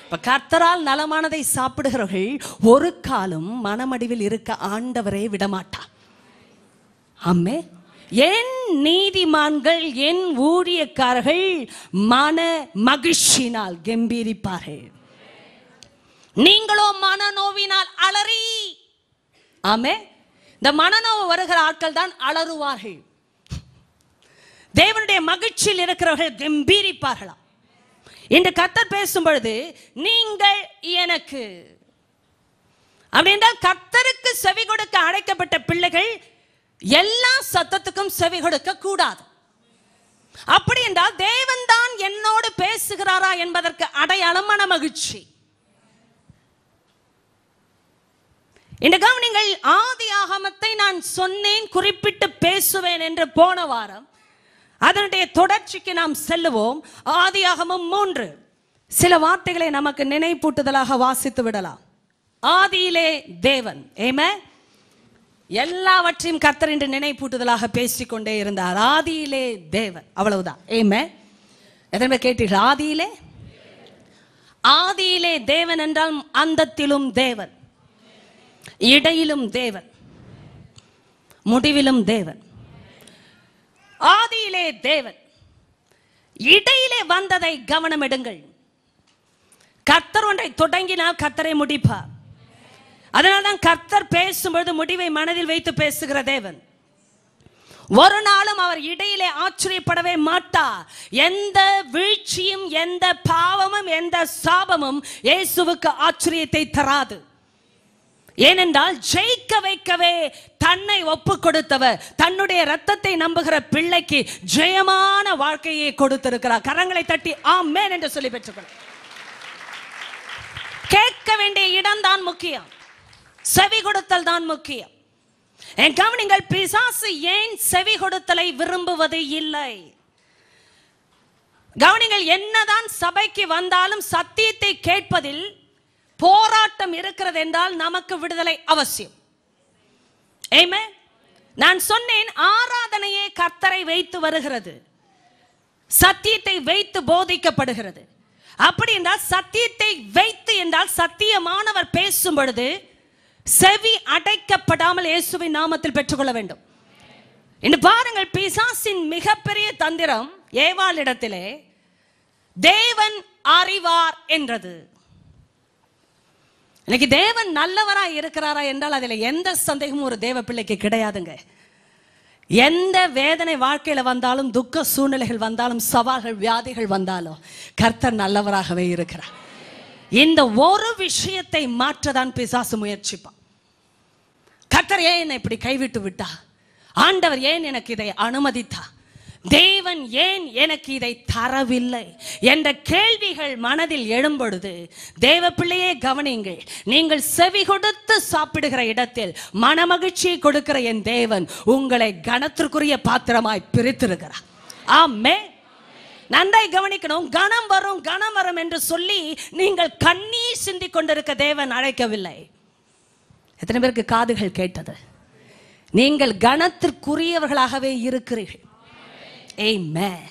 இப்ப கர்த்தரால் நலமானதை சாப்பிடுகிறவர்கள் ஒரு காலம் மனமடிவில் இருக்க ஆண்டவரே விடமாட்டார். ஆமே, என் நீதிமான்கள், என் ஊழியக்காரர்கள் மன மகிழ்ச்சியினால் கம்பீரிப்பார்கள். நீங்களோ மனநோவினால் அலறி. ஆமே, இந்த மனநோவு வருகிற ஆட்கள் தான் அலறுவார்கள். தேவனுடைய மகிழ்ச்சியில் இருக்கிறவர்கள் கம்பீரிப்பார்களாம். இன்று கர்த்தர் பேசும் பொழுது நீங்கள் எனக்கு, அப்படி என்றால் கர்த்தருக்கு செவி கொடுக்க அழைக்கப்பட்ட பிள்ளைகள் எல்லா சத்தத்துக்கும் செவி கொடுக்க கூடாது. அப்படி என்றால் தேவன் தான் என்னோடு பேசுகிறாரா என்பதற்கு அடையாளம் மன மகிழ்ச்சி. இந்த கவனிங்கள், ஆதி ஆகமத்தை நான் சொன்னேன், குறிப்பிட்டு பேசுவேன் என்று போன வாரம். அதனுடைய தொடர்ச்சிக்கு நாம் செல்லுவோம். ஆதியாகமம் 3 சில வார்த்தைகளை நமக்கு நினைப்பூட்டுதலாக வாசித்து விடலாம். ஆதியிலே தேவன், ஏமே, எல்லாவற்றையும் கர்த்தர் என்று நினைப்பூட்டுதலாக பேசிக்கொண்டே இருந்தார். ஆதியிலே தேவன், அவ்வளவுதான். ஏமே, எதனை கேட்டீர்கள்? ஆதியிலே, ஆதியிலே தேவன் என்றால் அந்தத்திலும் தேவன், இடையிலும் தேவன், முடிவிலும் தேவன். ஆதியிலே தேவன், இடையிலே வந்ததை கவனம் எடுங்கள். கர்த்தர் ஒன்றை தொடங்கினால் கர்த்தரை முடிப்பார். அதனால்தான் கர்த்தர் பேசும்பொழுது முடிவை மனதில் வைத்து பேசுகிற தேவன். ஒரு நாளும் அவர் இடையிலே ஆச்சரியப்படவே மாட்டார். எந்த வீழ்ச்சியும், எந்த பாவமும், எந்த சாபமும் இயேசுவுக்கு ஆச்சரியத்தை தராது. ஏனென்றால் ஜெயிக்க வைக்கவே தன்னை ஒப்பு கொடுத்தவர் தன்னுடைய ரத்தத்தை நம்புகிற பிள்ளைக்கு ஜெயமான வாழ்க்கையை கொடுத்திருக்கிறார். கரங்களை தட்டி ஆமென் என்று சொல்லி பெற்றுக்கொள்ள. கேட்க வேண்டிய இடம் தான் முக்கியம், செவி கொடுத்தல் தான் முக்கியம். கவனிங்கள், பிசாசு ஏன் செவி கொடுத்தலை விரும்புவது இல்லை? கவனிங்கள், என்னதான் சபைக்கு வந்தாலும் சத்தியத்தை கேட்பதில் போராட்டம் இருக்கிறது என்றால் நமக்கு விடுதலை அவசியம். ஆமென். நான் சொன்னேன், ஆராதனையே கர்த்தரை வைத்து வருகிறது, சத்தியத்தை வைத்து போதிக்கப்படுகிறது. அப்படி என்றால் சத்தியத்தை வைத்து என்றால் சத்தியமானவர் பேசும் பொழுது செவி அடைக்கப்படாமல் இயேசுவின் நாமத்தில் பெற்றுக்கொள்ள வேண்டும். இன்று பாருங்கள், பிசாசின் மிகப்பெரிய தந்திரம் ஏவாளிடத்திலே தேவன் அறிவார் என்றது. இன்னைக்கு தேவன் நல்லவரா இருக்கிறாரா என்றால் அதில் எந்த சந்தேகமும் ஒரு தேவ பிள்ளைக்கு கிடையாதுங்க. எந்த வேதனை வாழ்க்கையில வந்தாலும், துக்க சூழ்நிலைகள் வந்தாலும், சவால்கள் வியாதிகள் வந்தாலும் கர்த்தர் நல்லவராகவே இருக்கிறார். இந்த ஒரு விஷயத்தை மாற்றதான் பிசாசு முயற்சிப்பான். கர்த்தர் ஏன் என்னை இப்படி கைவிட்டு விட்டா, ஆண்டவர் ஏன் எனக்கு இதை அனுமதித்தா, தேவன் ஏன் எனக்கு இதை தரவில்லை என்ற கேள்விகள் மனதில் எழும்பொழுது, தேவ பிள்ளையே கவனியுங்கள், நீங்கள் செவி கொடுத்து சாப்பிடுகிற இடத்தில் மனமகிழ்ச்சியை கொடுக்கிற என் தேவன் உங்களை கனத்திற்குரிய பாத்திரமாய் பிரித்திருக்கிறார். ஆமென். நன்றாய் கவனிக்கணும். கனம் வரும் கனம் வரும் என்று சொல்லி நீங்கள் கண்ணீர் சிந்திக் கொண்டிருக்க தேவன் அழைக்கவில்லை. எத்தனை பேருக்கு காதுகள் கேட்டது? நீங்கள் கனத்திற்குரியவர்களாகவே இருக்கிறீர்கள். ஆமென்.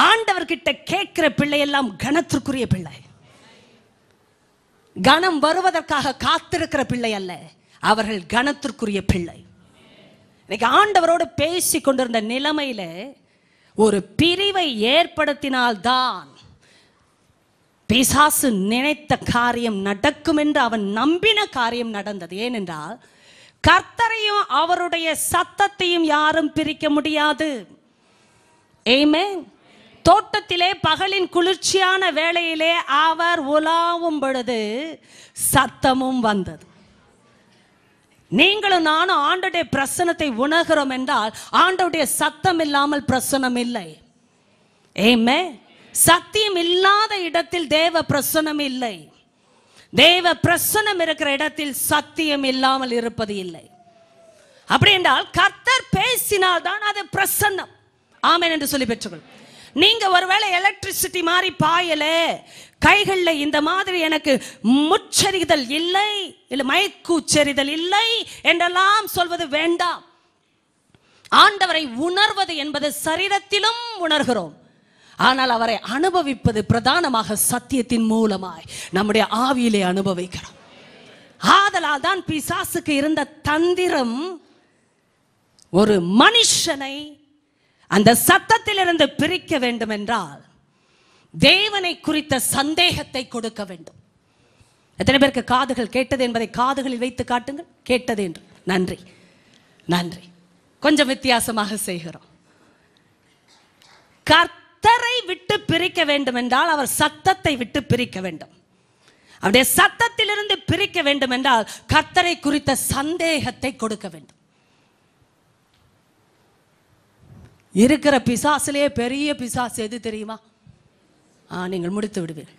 ஆண்டவர்கிட்ட கேட்கிற பிள்ளை எல்லாம் கனத்திற்குரிய பிள்ளை. கனம் வருவதற்காக காத்திருக்கிற பிள்ளை அல்ல, அவர்கள் கனத்திற்குரிய பிள்ளை. இன்னைக்கு ஆண்டவரோடு பேசி கொண்டிருந்த நிலைமையில ஒரு பிரிவை ஏற்படுத்தினால்தான் பிசாசு நினைத்த காரியம் நடக்கும் என்று அவன் நம்பின காரியம் நடந்தது. ஏனென்றால் கர்த்தரையும் அவருடைய சத்தத்தையும் யாரும் பிரிக்க முடியாது. ஆமென். தோட்டத்திலே பகலின் குளிர்ச்சியான வேளையிலே அவர் உலாவும் பொழுது சத்தமும் வந்தது. நீங்களும் நானும் ஆண்டவருடைய பிரசன்னத்தை உணர்கிறோம் என்றால் ஆண்டவருடைய சத்தம் இல்லாமல் பிரசன்னம் இல்லை. ஆமென். சத்தியம் இல்லாத இடத்தில் தேவ பிரசன்னம் இல்லை. தேவ பிரசன்னம் இருக்கிற இடத்தில் சத்தியம் இல்லாமல் இருப்பது இல்லை. அப்படி என்றால் கர்த்தர் பேசினால் தான் அது பிரசன்னம். ஆமென் என்று சொல்லி பெற்றுக்கொள். நீங்க ஒருவேளை எலக்ட்ரிசிட்டி மாதிரி பாயல, கைகளில் இந்த மாதிரி எனக்கு முச்சரிதல் இல்லை, இல்லை மயக்கூச்சரிதல் இல்லை என்றெல்லாம் சொல்வது வேண்டாம். ஆண்டவரை உணர்வது என்பது சரீரத்திலும் உணர்கிறோம், ஆனால் அவரை அனுபவிப்பது பிரதானமாக சத்தியத்தின் மூலமாய் நம்முடைய ஆவியிலே அனுபவிக்கிறோம். ஆதலால் தான் பிசாசுக்கு இருந்த தந்திரம் ஒரு மனுஷனை அந்த சத்தத்திலிருந்து பிரிக்க வேண்டும் என்றால் தேவனை குறித்த சந்தேகத்தை கொடுக்க வேண்டும். எத்தனை பேருக்கு காதுகள் கேட்டது என்பதை காதுகளில் வைத்து காட்டுங்கள். கேட்டது என்று நன்றி நன்றி. கொஞ்சம் வித்தியாசமாக செய்கிறோம். கர்த்தரை விட்டு பிரிக்க வேண்டும் என்றால் அவர் சத்தத்தை விட்டு பிரிக்க வேண்டும். அவருடைய சத்தத்திலிருந்து பிரிக்க வேண்டும் என்றால் கர்த்தரை குறித்த சந்தேகத்தை கொடுக்க வேண்டும். இருக்கிற பிசாசிலே பெரிய பிசாசு எது தெரியுமா? நீங்கள் முடித்து விடுவீர்கள்.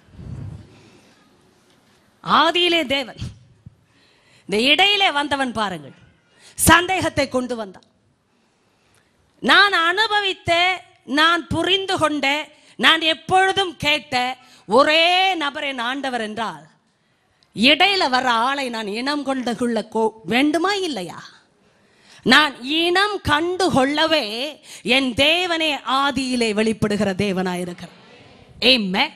ஆதியிலே தேவன், இந்த இடையிலே வந்தவன் பாருங்கள், சந்தேகத்தை கொண்டு வந்தான். நான் அனுபவித்த, நான் புரிந்து கொண்ட, நான் எப்பொழுதும் கேட்ட ஒரே நபர் என் ஆண்டவர் என்றால் இடையில வர்ற ஆளை நான் இனம் கொண்டு கொள்ள வேண்டுமா இல்லையா? நான் இனம் கண்டு கொள்ளவே என் தேவனே ஆதியிலே வெளிப்படுகிற தேவனாயிருக்கிறார். ஆமென்.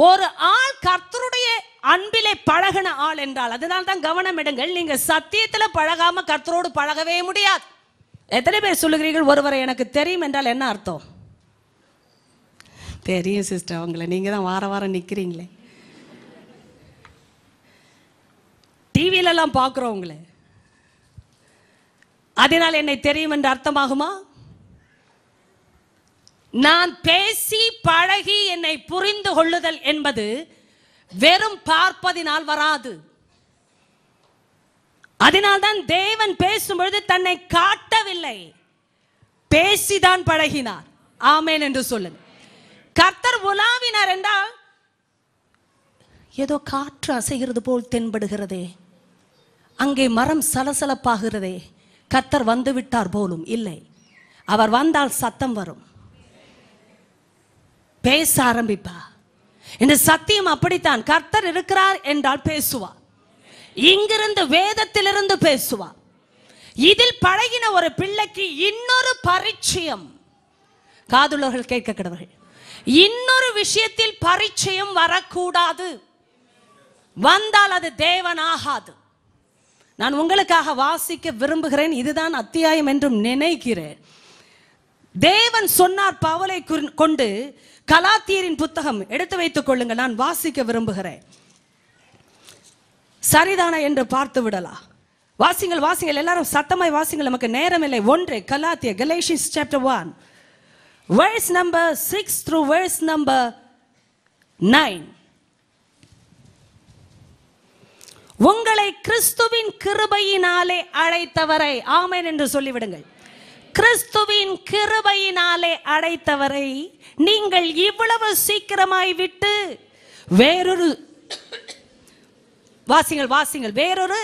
ஒரு ஆள் கர்த்தருடைய அன்பிலே பழகின ஆள் என்றால், அதனால தான் கவனம் எடுங்கள், நீங்க சத்தியத்தில் பழகாம கர்த்தரோடு பழகவே முடியாது. எத்தனை பேர் சொல்லுகிறீர்கள் ஒருவரை எனக்கு தெரியும் என்றால் என்ன அர்த்தம்? தெரியும் சிஸ்டர், அவங்கள நீங்க தான் வார வாரம் நிக்கிறீங்களே, டிவிலெல்லாம் பார்க்குறோம் உங்களை, அதனால் என்னை தெரியும் என்று அர்த்தமாகுமா? நான் பேசி பழகி என்னை புரிந்து கொள்ளுதல் என்பது வெறும் பார்ப்பதினால் வராது. அதனால்தான் தேவன் பேசும்பொழுது தன்னை காட்டவில்லை, பேசிதான் பழகினார். ஆமென் என்று சொல்லுங்க. கர்த்தர் உலாவினார் என்றால் ஏதோ காற்று அசைகிறது போல் தென்படுகிறதே, அங்கே மரம் சலசலப்பாகிறதே, கர்த்தர் வந்து விட்டார் போலும் இல்லை. அவர் வந்தால் சத்தம் வரும், பேச ஆரம்பிப்பா. இந்த சத்தியம் அப்படித்தான். கர்த்தர் இருக்கிறார் என்றால் பேசுவார். இங்கிருந்து வேதத்திலிருந்து பேசுவார். இதில் பழகின ஒரு பிள்ளைக்கு இன்னொரு பரிச்சயம், காதுள்ளவர்கள் கேட்க கடவர்கள், இன்னொரு விஷயத்தில் பரிச்சயம் வரக்கூடாது. வந்தால் அது தேவனாகாது. நான் உங்களுக்காக வாசிக்க விரும்புகிறேன். இதுதான் அத்தியாயம் என்றும் நினைக்கிறேன். தேவன் சொன்னார் பவுலை கொண்டு. கலாத்தியரின் புத்தகம் எடுத்து வைத்துக் கொள்ளுங்கள், நான் வாசிக்க விரும்புகிறேன். சரிதானா என்று பார்த்து விடலாம். வாசிங்கள் வாசிங்கள், எல்லாரும் சத்தமாய் வாசிங்கள், நமக்கு நேரம் இல்லை. 1 கலாத்திய Galatians chapter 1 verse number 6 through verse number 9. உங்களை கிறிஸ்துவின் கிருபையினாலே அழைத்தவரை, ஆமென் என்று சொல்லிவிடுங்கள். கிறிஸ்துவின் கிருபையினாலே அழைத்தவரை நீங்கள் இவ்வளவு சீக்கிரமாய் விட்டு வேறொரு வாசிங்கள் வாசிங்கள் வேறொரு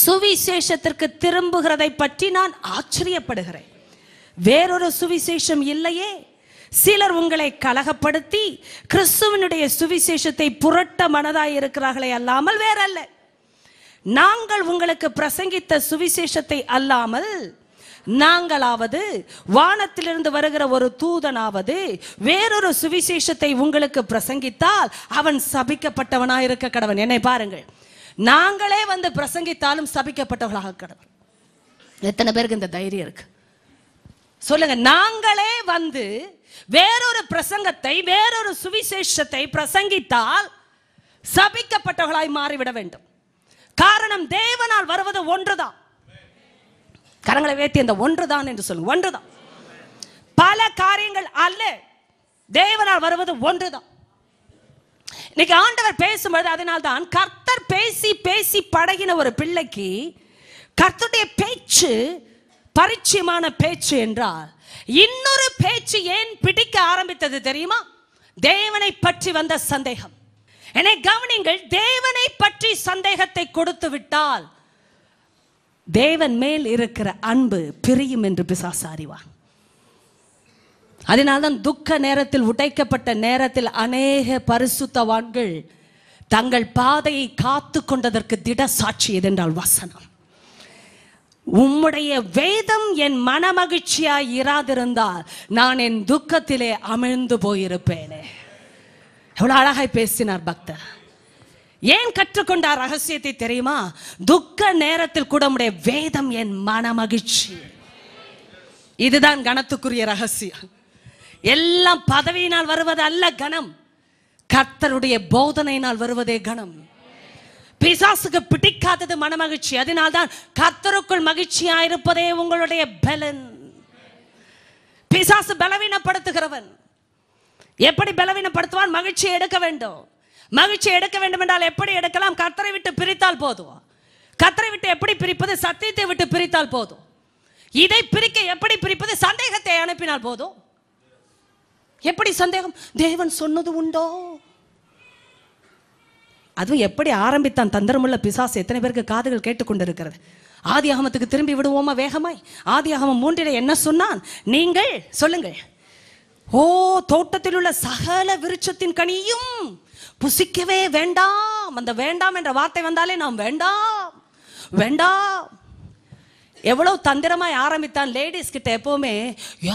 சுவிசேஷத்திற்கு திரும்புகிறதை பற்றி நான் ஆச்சரியப்படுகிறேன். வேறொரு சுவிசேஷம் இல்லையே. சிலர் உங்களை கலகப்படுத்தி கிறிஸ்துவனுடைய சுவிசேஷத்தை புரட்ட மனதாய் இருக்கிறார்களே அல்லாமல் வேறல்ல. நாங்கள் உங்களுக்கு பிரசங்கித்த சுவிசேஷத்தை அல்லாமல் நாங்களாவது வானத்திலிருந்து வருகிற ஒரு தூதனாவது வேறொரு சுவிசேஷத்தை உங்களுக்கு பிரசங்கித்தால் அவன் சபிக்கப்பட்டவனாய் இருக்க கடவன். என்னை பாருங்கள், நாங்களே வந்து பிரசங்கித்தாலும் சபிக்கப்பட்டவர்களாக கடவன். எத்தனை பேருக்கு இந்த தைரியம் இருக்கு சொல்லுங்க? நாங்களே வந்து வேறொரு பிரசங்கத்தை வேறொரு சுவிசேஷத்தை பிரசங்கித்தால் சபிக்கப்பட்டவர்களாய் மாறிவிட வேண்டும். காரணம், தேவனால் வருவது ஒன்றுதான். கரங்களை வேத்தி அந்த ஒன்றுதான் என்று சொல்லுங்க. ஒன்றுதான், பல காரியங்கள் அல்ல. தேவனால் வருவது ஒன்றுதான். இன்னைக்கு ஆண்டவர் பேசும்போது, அதனால்தான் கர்த்தர் பேசி பேசி பழகின ஒரு பிள்ளைக்கு கர்த்தருடைய பேச்சு பரிச்சயமான பேச்சு என்றால், இன்னொரு பேச்சு ஏன் பிடிக்க ஆரம்பித்தது தெரியுமா? தேவனை பற்றி வந்த சந்தேகம். என்னை கவனிங்கள், தேவனை பற்றி சந்தேகத்தை கொடுத்து விட்டால் தேவன் மேல் இருக்கிற அன்பு பிரியும் என்று பிசாசு அறிவான். அதனால்தான் துக்க நேரத்தில், உடைக்கப்பட்ட நேரத்தில் அநேக பரிசுத்தவான்கள் தங்கள் பாதையை காத்து கொண்டதற்கு திட சாட்சி எதென்றால் வசனம். உம்முடைய வேதம் என் மனமகிழ்ச்சியாய் இராதிருந்தால் நான் என் துக்கத்திலே அமிழ்ந்து போயிருப்பேனே. எவ்வளவு அழகாய் பேசினார் பக்தர். ஏன் கற்றுக்கொண்டார் ரகசியத்தை தெரியுமா? துக்க நேரத்தில் கூட உம்முடைய வேதம் என் மனமகிழ்ச்சி. இதுதான் கனத்துக்குரிய ரகசியம். எல்லாம் பதவியினால் வருவது அல்ல கனம், கர்த்தருடைய போதனையினால் வருவதே கனம். பிசாசுக்கு பிடிக்காதது மனமகிழ்ச்சி. அதனால்தான் கர்த்தருக்குள் மகிழ்ச்சியாயிருப்பதே உங்களுடைய பலன். பிசாசு பலவீனப்படுத்துகிறவன். எப்படி பலவீனப்படுத்துவான்? மகிழ்ச்சியை எடுக்க வேண்டும். மகிழ்ச்சியை எடுக்க வேண்டும் என்றால் எப்படி எடுக்கலாம்? கர்த்தரை விட்டு பிரித்தால் போதும். கர்த்தரை விட்டு எப்படி பிரிப்பது? சத்தியத்தை விட்டு பிரித்தால் போதும். இதை பிரிக்க எப்படி பிரிப்பது? சந்தேகத்தை அனுப்பினால் போதும். எப்படி சந்தேகம்? தேவன் சொன்னது உண்டோ? அதுவும் எப்படி ஆரம்பித்தான் தந்திரமுள்ள பிசாசு. எத்தனை பேருக்கு காதுகள் கேட்டுக்கொண்டிருக்கிறது? ஆதியாகமத்துக்கு திரும்பி விடுவோமா வேகமாய்? ஆதியாகமம் 3 என்ன சொன்னான்? நீங்கள் சொல்லுங்கள். ஓ, தோட்டத்தில் உள்ள சகல விருட்சத்தின் கனியும் புசிக்கவே வேண்டாம். அந்த வேண்டாம் என்ற வார்த்தை வந்தாலே நாம் வேண்டாம் வேண்டாம். எவ்வளவு தந்திரமாய் ஆரம்பித்தான். லேடிஸ் கிட்ட எப்பவுமே,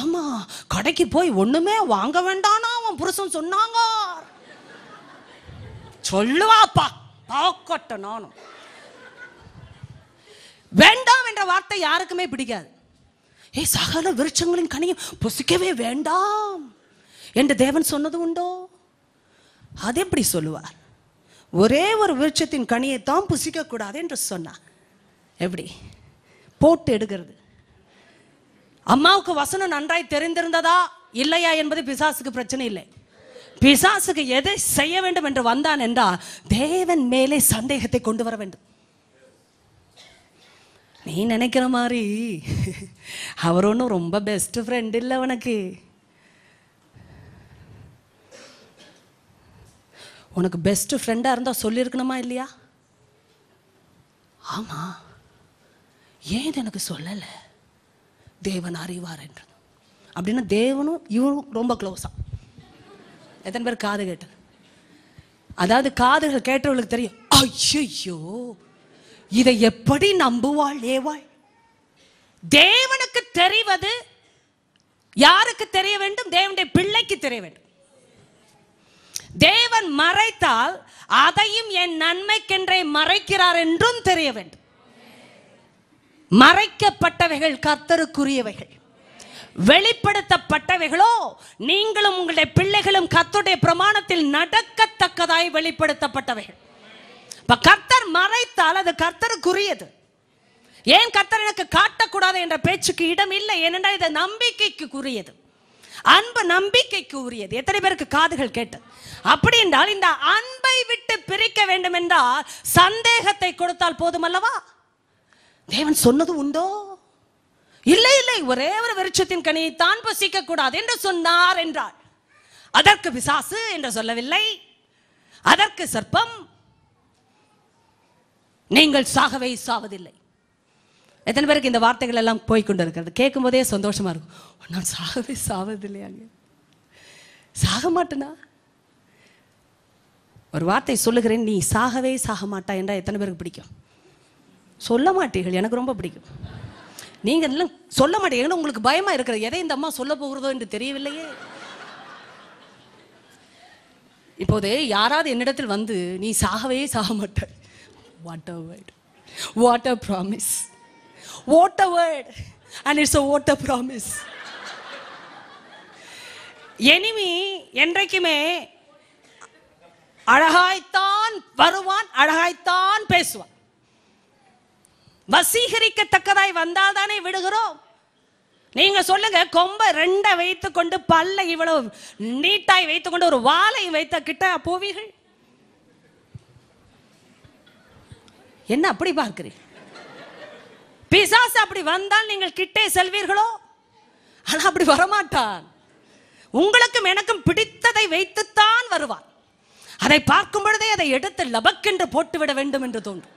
ஏமா கடைக்கு போய் ஒண்ணுமே வாங்க வேண்டானா அவன் புருஷன் சொன்னாங்க சொல்லுவாப்பா, பாக்கட்ட நானும். வேண்டாம் என்ற வார்த்தை யாருக்குமே பிடிக்காது. சகல விருட்சங்களின் கனியும் புசிக்கவே வேண்டாம் என்று தேவன் சொன்னது உண்டோ? அது எப்படி சொல்லுவார்? ஒரே ஒரு விருட்சத்தின் கனியை தான் புசிக்க கூடாது என்று சொன்னார். எப்படி போட்டு எடுக்கிறது? அம்மாவுக்கு வசனம் நன்றாய் தெரிந்திருந்ததா இல்லையா என்பது பிசாசுக்கு பிரச்சனை இல்லை. பிசாசுக்கு எதை செய்ய வேண்டும் என்று வந்தான் என்றால் தேவன் மேலே சந்தேகத்தை கொண்டு வர வேண்டும். நீ நினைக்கிற மாதிரி அவர் ஒன்றும் ரொம்ப பெஸ்ட் ஃப்ரெண்ட் இல்லை உனக்கு. உனக்கு பெஸ்ட் ஃப்ரெண்டாக இருந்தால் சொல்லியிருக்கணுமா இல்லையா? ஆமாம், ஏன் எனக்கு சொல்லலை? தேவன் அறிவார் என்று. அப்படின்னா தேவனும் இவனும் ரொம்ப க்ளோஸா. எத்தனை பேர் காது கேட்டது? அதாவது காதுகள் கேட்டவர்களுக்கு தெரியும், ஐயோ இதை எப்படி நம்புவாள் ஏவாள்? தேவனுக்கு தெரிவது யாருக்கு தெரிய வேண்டும்? தேவனுடைய பிள்ளைக்கு தெரிய வேண்டும். தேவன் மறைத்தால் அதையும் என் நன்மைக்கென்றே மறைக்கிறார் என்றும் தெரிய வேண்டும். மறைக்கப்பட்டவைகள் கர்த்தருக்குரியவைகள், வெளிப்படுத்தப்பட்டவைகளோ நீங்களும் உங்களுடைய பிள்ளைகளும் கர்த்தருடைய பிரமாணத்தில் நடக்கத்தக்கதாய் வெளிப்படுத்தப்பட்டவைகள். இப்ப கர்த்தர் மறைத்தால் அது கர்த்தருக்குரியது. ஏன் கர்த்தர் எனக்கு காட்டக்கூடாது என்ற பேச்சுக்கு இடம் இல்லை. ஏனென்றால் இது நம்பிக்கைக்கு உரியது, அன்பு நம்பிக்கைக்கு உரியது. எத்தனை பேருக்கு காதுகள் கேட்டு? அப்படி என்றால் இந்த அன்பை விட்டு பிரிக்க வேண்டும் என்றால் சந்தேகத்தை கொடுத்தால் போதும் அல்லவா? தேவன் சொன்னது உண்டோ? இல்லை இல்லை, ஒரே ஒரு விருட்சத்தின் கனியை தான் புசிக்க கூடாது என்று சொன்னார் என்றால் அதற்கு பிசாசு என்று சொல்லவில்லை, அதற்கு சர்ப்பம். நீங்கள் சாகவே சாவதில்லை. எத்தனை பேருக்கு இந்த வார்த்தைகள் எல்லாம் போய்கொண்டு இருக்கிறது? கேட்கும் போதே சந்தோஷமா இருக்கும். நான் சாகவே சாவதில்லையாங்க, சாக மாட்டேனா? ஒரு வார்த்தை சொல்லுகிறேன், நீ சாகவே சாக மாட்டா என்றால் எத்தனை பேருக்கு பிடிக்கும்? சொல்ல மாட்டீர்கள். எனக்கு ரொம்ப பிடிக்கும். நீங்க எல்லாம் சொல்ல மாட்டீங்க, உங்களுக்கு பயமா இருக்கிறது. எதை இந்த அம்மா சொல்ல போகிறதோ என்று தெரியவில்லையே. இப்போது யாராவது என்னிடத்தில் வந்து நீ சாகவே சாக மாட்டாய், what a word, what a promise, what a word, and it's a what a promise. enemy என்றைக்குமே அழகாய்த்தான் வருவான், அழகாய்த்தான் பேசுவான். வசீகரிக்கத்தக்கதாய் வந்தால் தானே விடுகிறோம். நீங்க சொல்லுங்க, கொம்ப ரெண்டை வைத்துக் கொண்டு பல்ல இவ்வளவு நீட்டாய் வைத்துக் கொண்டு ஒரு வாளை வைத்த கிட்ட போவீர்கள்? என்ன அப்படி பார்க்கிறீர்கள்? பிசாசு அப்படி வந்தால் நீங்கள் கிட்டே செல்வீர்களோ? ஆனா அப்படி வரமாட்டான். உங்களுக்கும் எனக்கும் பிடித்ததை வைத்துத்தான் வருவான். அதை பார்க்கும் பொழுதே அதை எடுத்து லபக்கென்று போட்டுவிட வேண்டும் என்று தோன்றும்.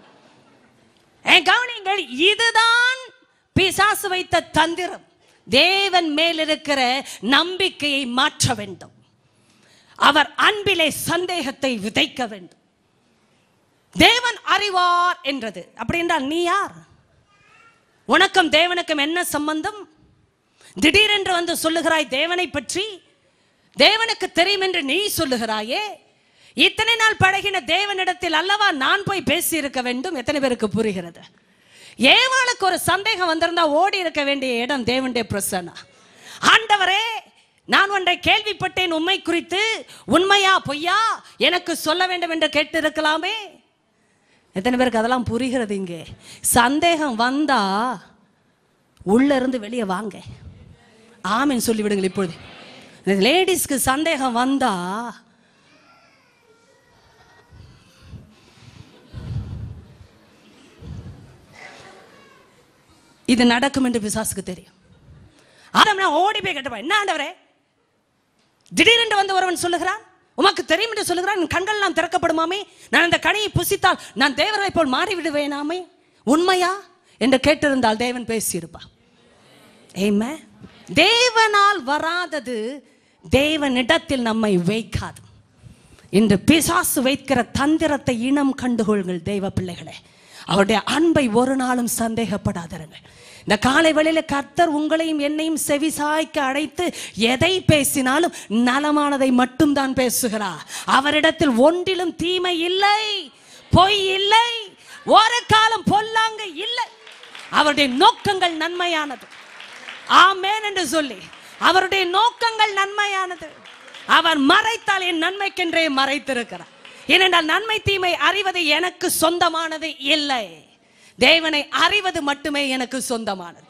கவனிங்கள், இதுதான் பிசாசு வைத்த தந்திரம். தேவன் மேல் இருக்கிற நம்பிக்கையை மாற்ற வேண்டும். அவர் அன்பிலே சந்தேகத்தை விதைக்க வேண்டும். தேவன் அறிவார் என்றது. அப்படி என்றால் நீ யார்? உனக்கும் தேவனுக்கும் என்ன சம்பந்தம்? திடீரென்று வந்து சொல்லுகிறாய் தேவனை பற்றி. தேவனுக்கு தெரியும் என்று நீ சொல்லுகிறாயே. இத்தனை நாள் பழகின தேவனிடத்தில் அல்லவா நான் போய் பேசி இருக்க வேண்டும். எத்தனை பேருக்கு புரிகிறது? ஏவாளுக்கு ஒரு சந்தேகம் வந்திருந்தா ஓடி இருக்க வேண்டிய இடம் தேவனுடைய பிரசன்னா. ஆண்டவரே, நான் ஒன்றை கேள்விப்பட்டேன் உண்மை குறித்து, உண்மையா பொய்யா எனக்கு சொல்ல வேண்டும் என்று கேட்டு இருக்கலாமே. எத்தனை பேருக்கு அதெல்லாம் புரிகிறது? இங்கே சந்தேகம் வந்தா உள்ள இருந்து வெளியே வாங்க, ஆமென் சொல்லி விடுங்கள். இப்பொழுது லேடிஸ்க்கு சந்தேகம் வந்தா இது நடக்கும் என்று பிசாசுக்கு தெரியும். ஆனா ஓடி போய் கேட்டப்பா, என்ன ஆண்டவரே, திடீரென்று வந்து ஒருவன் சொல்லுகிறான் உமக்கு தெரியும் என்று சொல்லுகிறான், கண்கள் நாம் திறக்கப்படுமாமே, நான் அந்த கனியை புசித்தால் நான் தேவனை போல் மாறி விடுவேனாமே, உண்மையா என்று கேட்டிருந்தால் தேவன் பேசியிருப்பா. ஏமே, தேவனால் வராதது தேவனிடத்தில் நம்மை வைக்காது. இன்று பிசாசு வைக்கிற தந்திரத்தை இனம் கண்டுகொள்கள் தேவ பிள்ளைகளே. அவருடைய அன்பை ஒரு நாளும் சந்தேகப்படாதீர்கள். இந்த காலை வேளையில கர்த்தர் உங்களையும் என்னையும் செவிசாய்க்க அழைத்து எதை பேசினாலும் நலமானதை மட்டும் தான் பேசுகிறார். அவரிடத்தில் ஒன்றிலும் தீமை இல்லை, பொய் இல்லை, ஒரு காலம் பொல்லாங்க இல்லை. அவருடைய நோக்கங்கள் நன்மையானது. ஆமென் என்று சொல்லி, அவருடைய நோக்கங்கள் நன்மையானது. அவர் மறைத்தால் என் நன்மைக்கென்றே மறைத்திருக்கிறார். ஏனென்றால் நன்மை தீமை அறிவது எனக்கு சொந்தமானது இல்லை. தேவனை அறிவது மட்டுமே எனக்கு சொந்தமானது.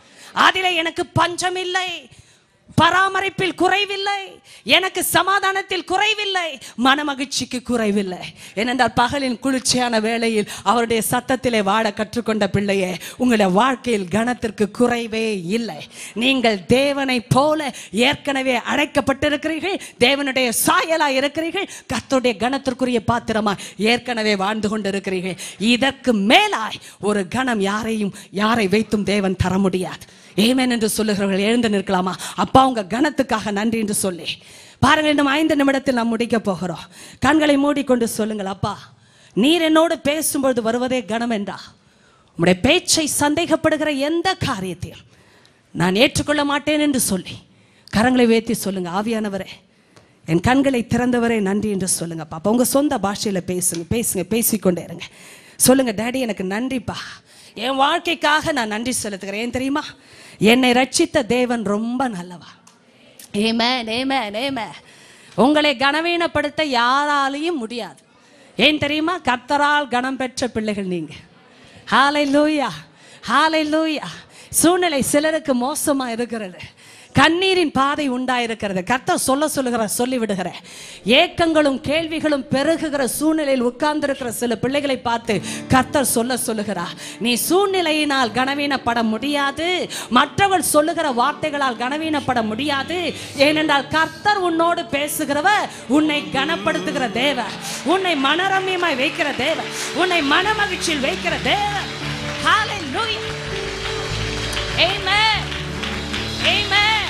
அதிலே எனக்கு பஞ்சம் இல்லை, பராமரிப்பில் குறைவில்லை, எனக்கு சமாதானத்தில் குறைவில்லை, மனமகிழ்ச்சிக்கு குறைவில்லை. ஏனென்றால் பகலின் குளிர்ச்சியான வேளையில் அவருடைய சத்தத்திலே வாழ கற்றுக்கொண்ட பிள்ளையே, உங்களுடைய வாழ்க்கையில் கனத்திற்கு குறைவே இல்லை. நீங்கள் தேவனை போல ஏற்கனவே அழைக்கப்பட்டிருக்கிறீர்கள், தேவனுடைய சாயலாய் இருக்கிறீர்கள், கர்த்தருடைய கனத்திற்குரிய பாத்திரமாய் ஏற்கனவே வாழ்ந்து கொண்டிருக்கிறீர்கள். இதற்கு மேலாய் ஒரு கனம் யாரை வைத்தும் தேவன் தர முடியாது. ஏமேன் என்று சொல்லுகிறவர்கள் எழுந்து நிற்கலாமா? அப்பா, உங்க கனத்துக்காக நன்றி என்று சொல்லி பாருங்கள். இன்னும் 5 நிமிடத்தில் நாம் முடிக்க போகிறோம். கண்களை மூடிக்கொண்டு சொல்லுங்கள், அப்பா, நீர் என்னோடு பேசும்பொழுது வருவதே கனம் என்றா. உம்முடைய பேச்சை சந்தேகப்படுகிற எந்த காரியத்தையும் நான் ஏற்றுக்கொள்ள மாட்டேன் என்று சொல்லி கரங்களை உயர்த்தி சொல்லுங்க. ஆவியானவரே, என் கண்களை திறந்தவரே நன்றி என்று சொல்லுங்க. அப்பா, உங்க சொந்த பாஷையில பேசுங்க, பேசிக்கொண்டே இருங்க. சொல்லுங்க, டேடி எனக்கு நன்றிப்பா, என் வாழ்க்கைக்காக நான் நன்றி செலுத்துகிறேன். ஏன் தெரியுமா? என்னை ரட்சித்த தேவன் ரொம்ப நல்லவா. ஆமென், ஆமென், ஆமென். உங்களை கனவீனப்படுத்த யாராலையும் முடியாது. ஏன் தெரியுமா? கர்த்தரால் கனம் பெற்ற பிள்ளைகள் நீங்க. ஹல்லேலூயா, ஹல்லேலூயா. சூழ்நிலை சிலருக்கு மோசமா இருக்கிறது, கண்ணீரின் பாதை உண்டாயிருக்கிறது. கர்த்தர் சொல்லி விடுகிற ஏக்கங்களும் கேள்விகளும் பெருகுகிற சூழ்நிலையில் உட்கார்ந்திருக்கிற சில பிள்ளைகளை பார்த்து கர்த்தர் சொல்லுகிறார், நீ சூழ்நிலையினால் கனவீனப்பட முடியாது, மற்றவர்கள் சொல்லுகிற வார்த்தைகளால் கனவீனப்பட முடியாது. ஏனென்றால் கர்த்தர் உன்னோடு பேசுகிறவர், உன்னை கனப்படுத்துகிற தேவன், உன்னை மனரம்யமாய் வைக்கிற தேவன், உன்னை மனமகிழ்ச்சியில் வைக்கிற தேவன். ஹல்லேலூயா, ஆமென், ஆமென்,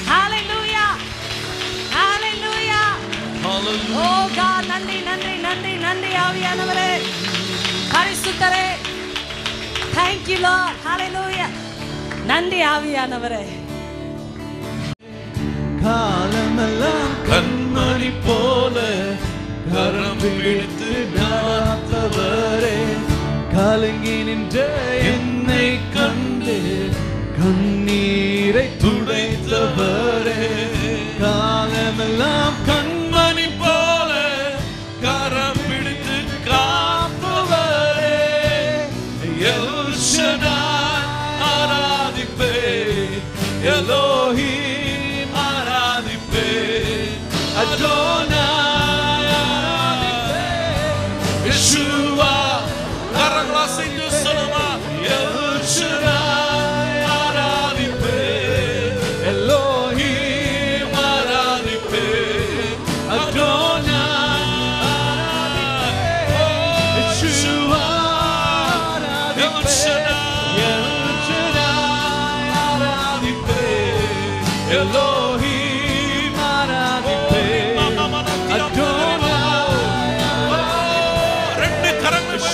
ஹல்லேலூயா, ஹல்லேலூயா. ஓ காட், நன்றி நன்றி நன்றி நன்றி ஆவியானவரே, பரிசுத்தரே. Thank you Lord, ஹல்லேலூயா. நன்றி ஆவியானவரே.
காலமெல்லாம் கண்மணி போல கரம் பிடித்து நடத்தவரே, கலங்கி நின்ற என்னை கண்டு கண்ணீரை துடைத்தவரே, காலமெல்லாம் கண்மணி போல கரம் பிடித்து காப்பவரே, எல் ஷடாய் ஆராதிப்பே, எலோஹிம் ஆராதிப்பே, அடோனாய் ஆராதிப்பே, யெஷுவா. கரங்களை அசைத்து சொல்லுமா, எல் ஷடாய் ஆராதிப்பே, எலோஹிம் ஆராதிப்பே, அடோனாய் ஆராதிப்பே, யெஷுவா ஆராதிப்பே, எல் ஷடாய் ஆராதிப்பே, எலோஹிம் ஆராதிப்பே, அடோனாய். ரெண்டு கரங்கள்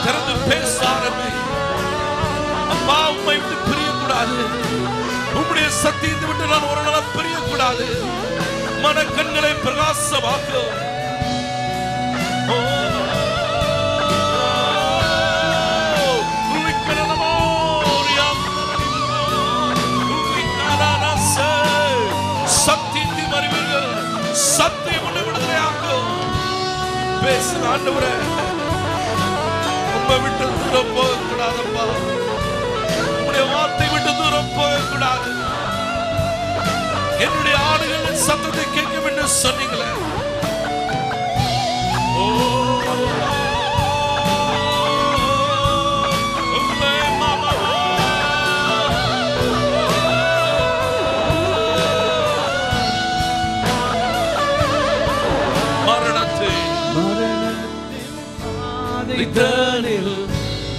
திறந்து பேச ஆரம்பி. அப்பா, உம்மை விட்டு பிரியக்கூடாது, உம்முடைய சத்தியத்தை விட்டு நான் ஒரு நாள் பிரியக்கூடாது. மனக்கண்களை பிரகாசமாக்கும். சத்தியத்தையும் அறிவீர்கள், சத்தியம் உன்னை விடுதலையாக்கும். பேசுன ஆண்டவரே, உம்மை விட்டு தூரம் போகக்கூடாதப்பா, உம்முடைய வார்த்தை விட்டு தூரம் போகக்கூடாது. என்னுடைய ஆடுகளின் சத்தத்தை கேட்கும் என்று சொன்னீங்களே.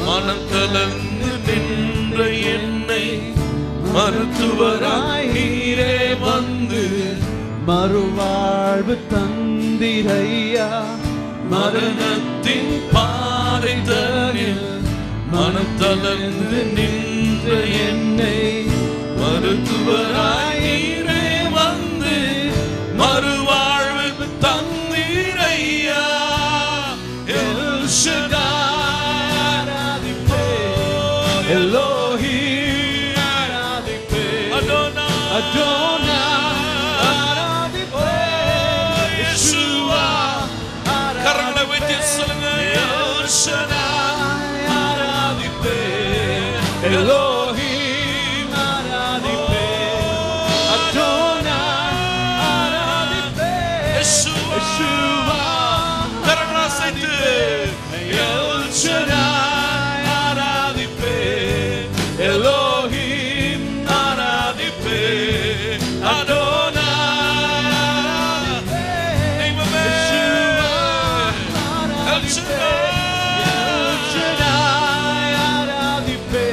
மனம் கலந்து நின்ற என்னை மருத்துவராய் நீரே வந்து
மறுவாழ்வு தந்திரையா.
மரணத்தின் பாதை தனில் மனம் தளர்ந்து நின்ற என்னை மருத்துவராய் நீரே வந்து மறுவாழ்வு தந்திரையா. எல் ஷடாய் ஆராதிப்பே, எலோஹிம் ஆராதிப்பே, அடோனாய் ஆராதிப்பே, யெஷுவா. கரங்களை வைத்து சொல்லுங்க, எல் ஷடாய் ஆராதிப்பே, எலோஹிம் ஆராதிப்பே, அடோனாய் ஆராதிப்பே, யெஷுவா. கரங்களை அசைத்து எல் ஷடாய் ஆராதிப்பே, எலோஹிம் ஆராதிப்பே, அடோனாய் ஆராதிப்பே, தெய்வமே, எல் ஷடாய் ஆராதிப்பே,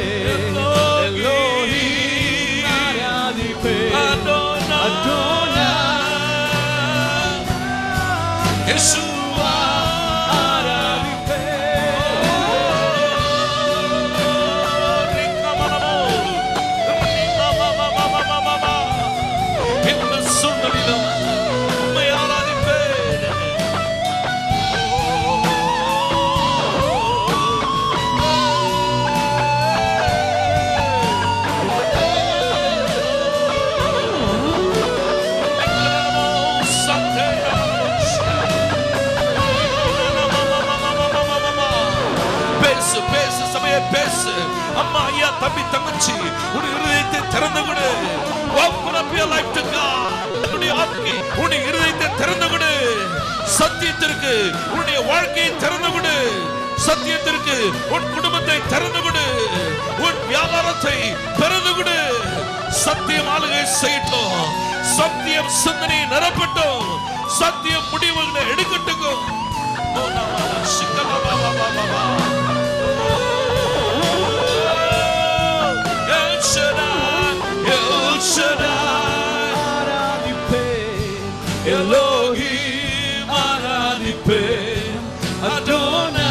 தம்பி தங்கச்சி உன் இருதயத்தை திறந்து கொடு. Open up your life to God. உன்னுடைய இருதயத்தை திறந்து கொடு. சத்தியத்திற்கு உன்னுடைய வாழ்க்கையை திறந்து கொடு. சத்தியத்திற்கு உன் குடும்பத்தை திறந்து கொடு. உன் வியாபாரத்தை திறந்து கொடு. சத்தியம் ஆளுகை செய்யட்டும். சத்தியம் சிந்தனை நிரப்பட்டும். சத்தியம் முடிவுகளை எடுக்கட்டும். Elohim ஆராதிப்பேன், Adonai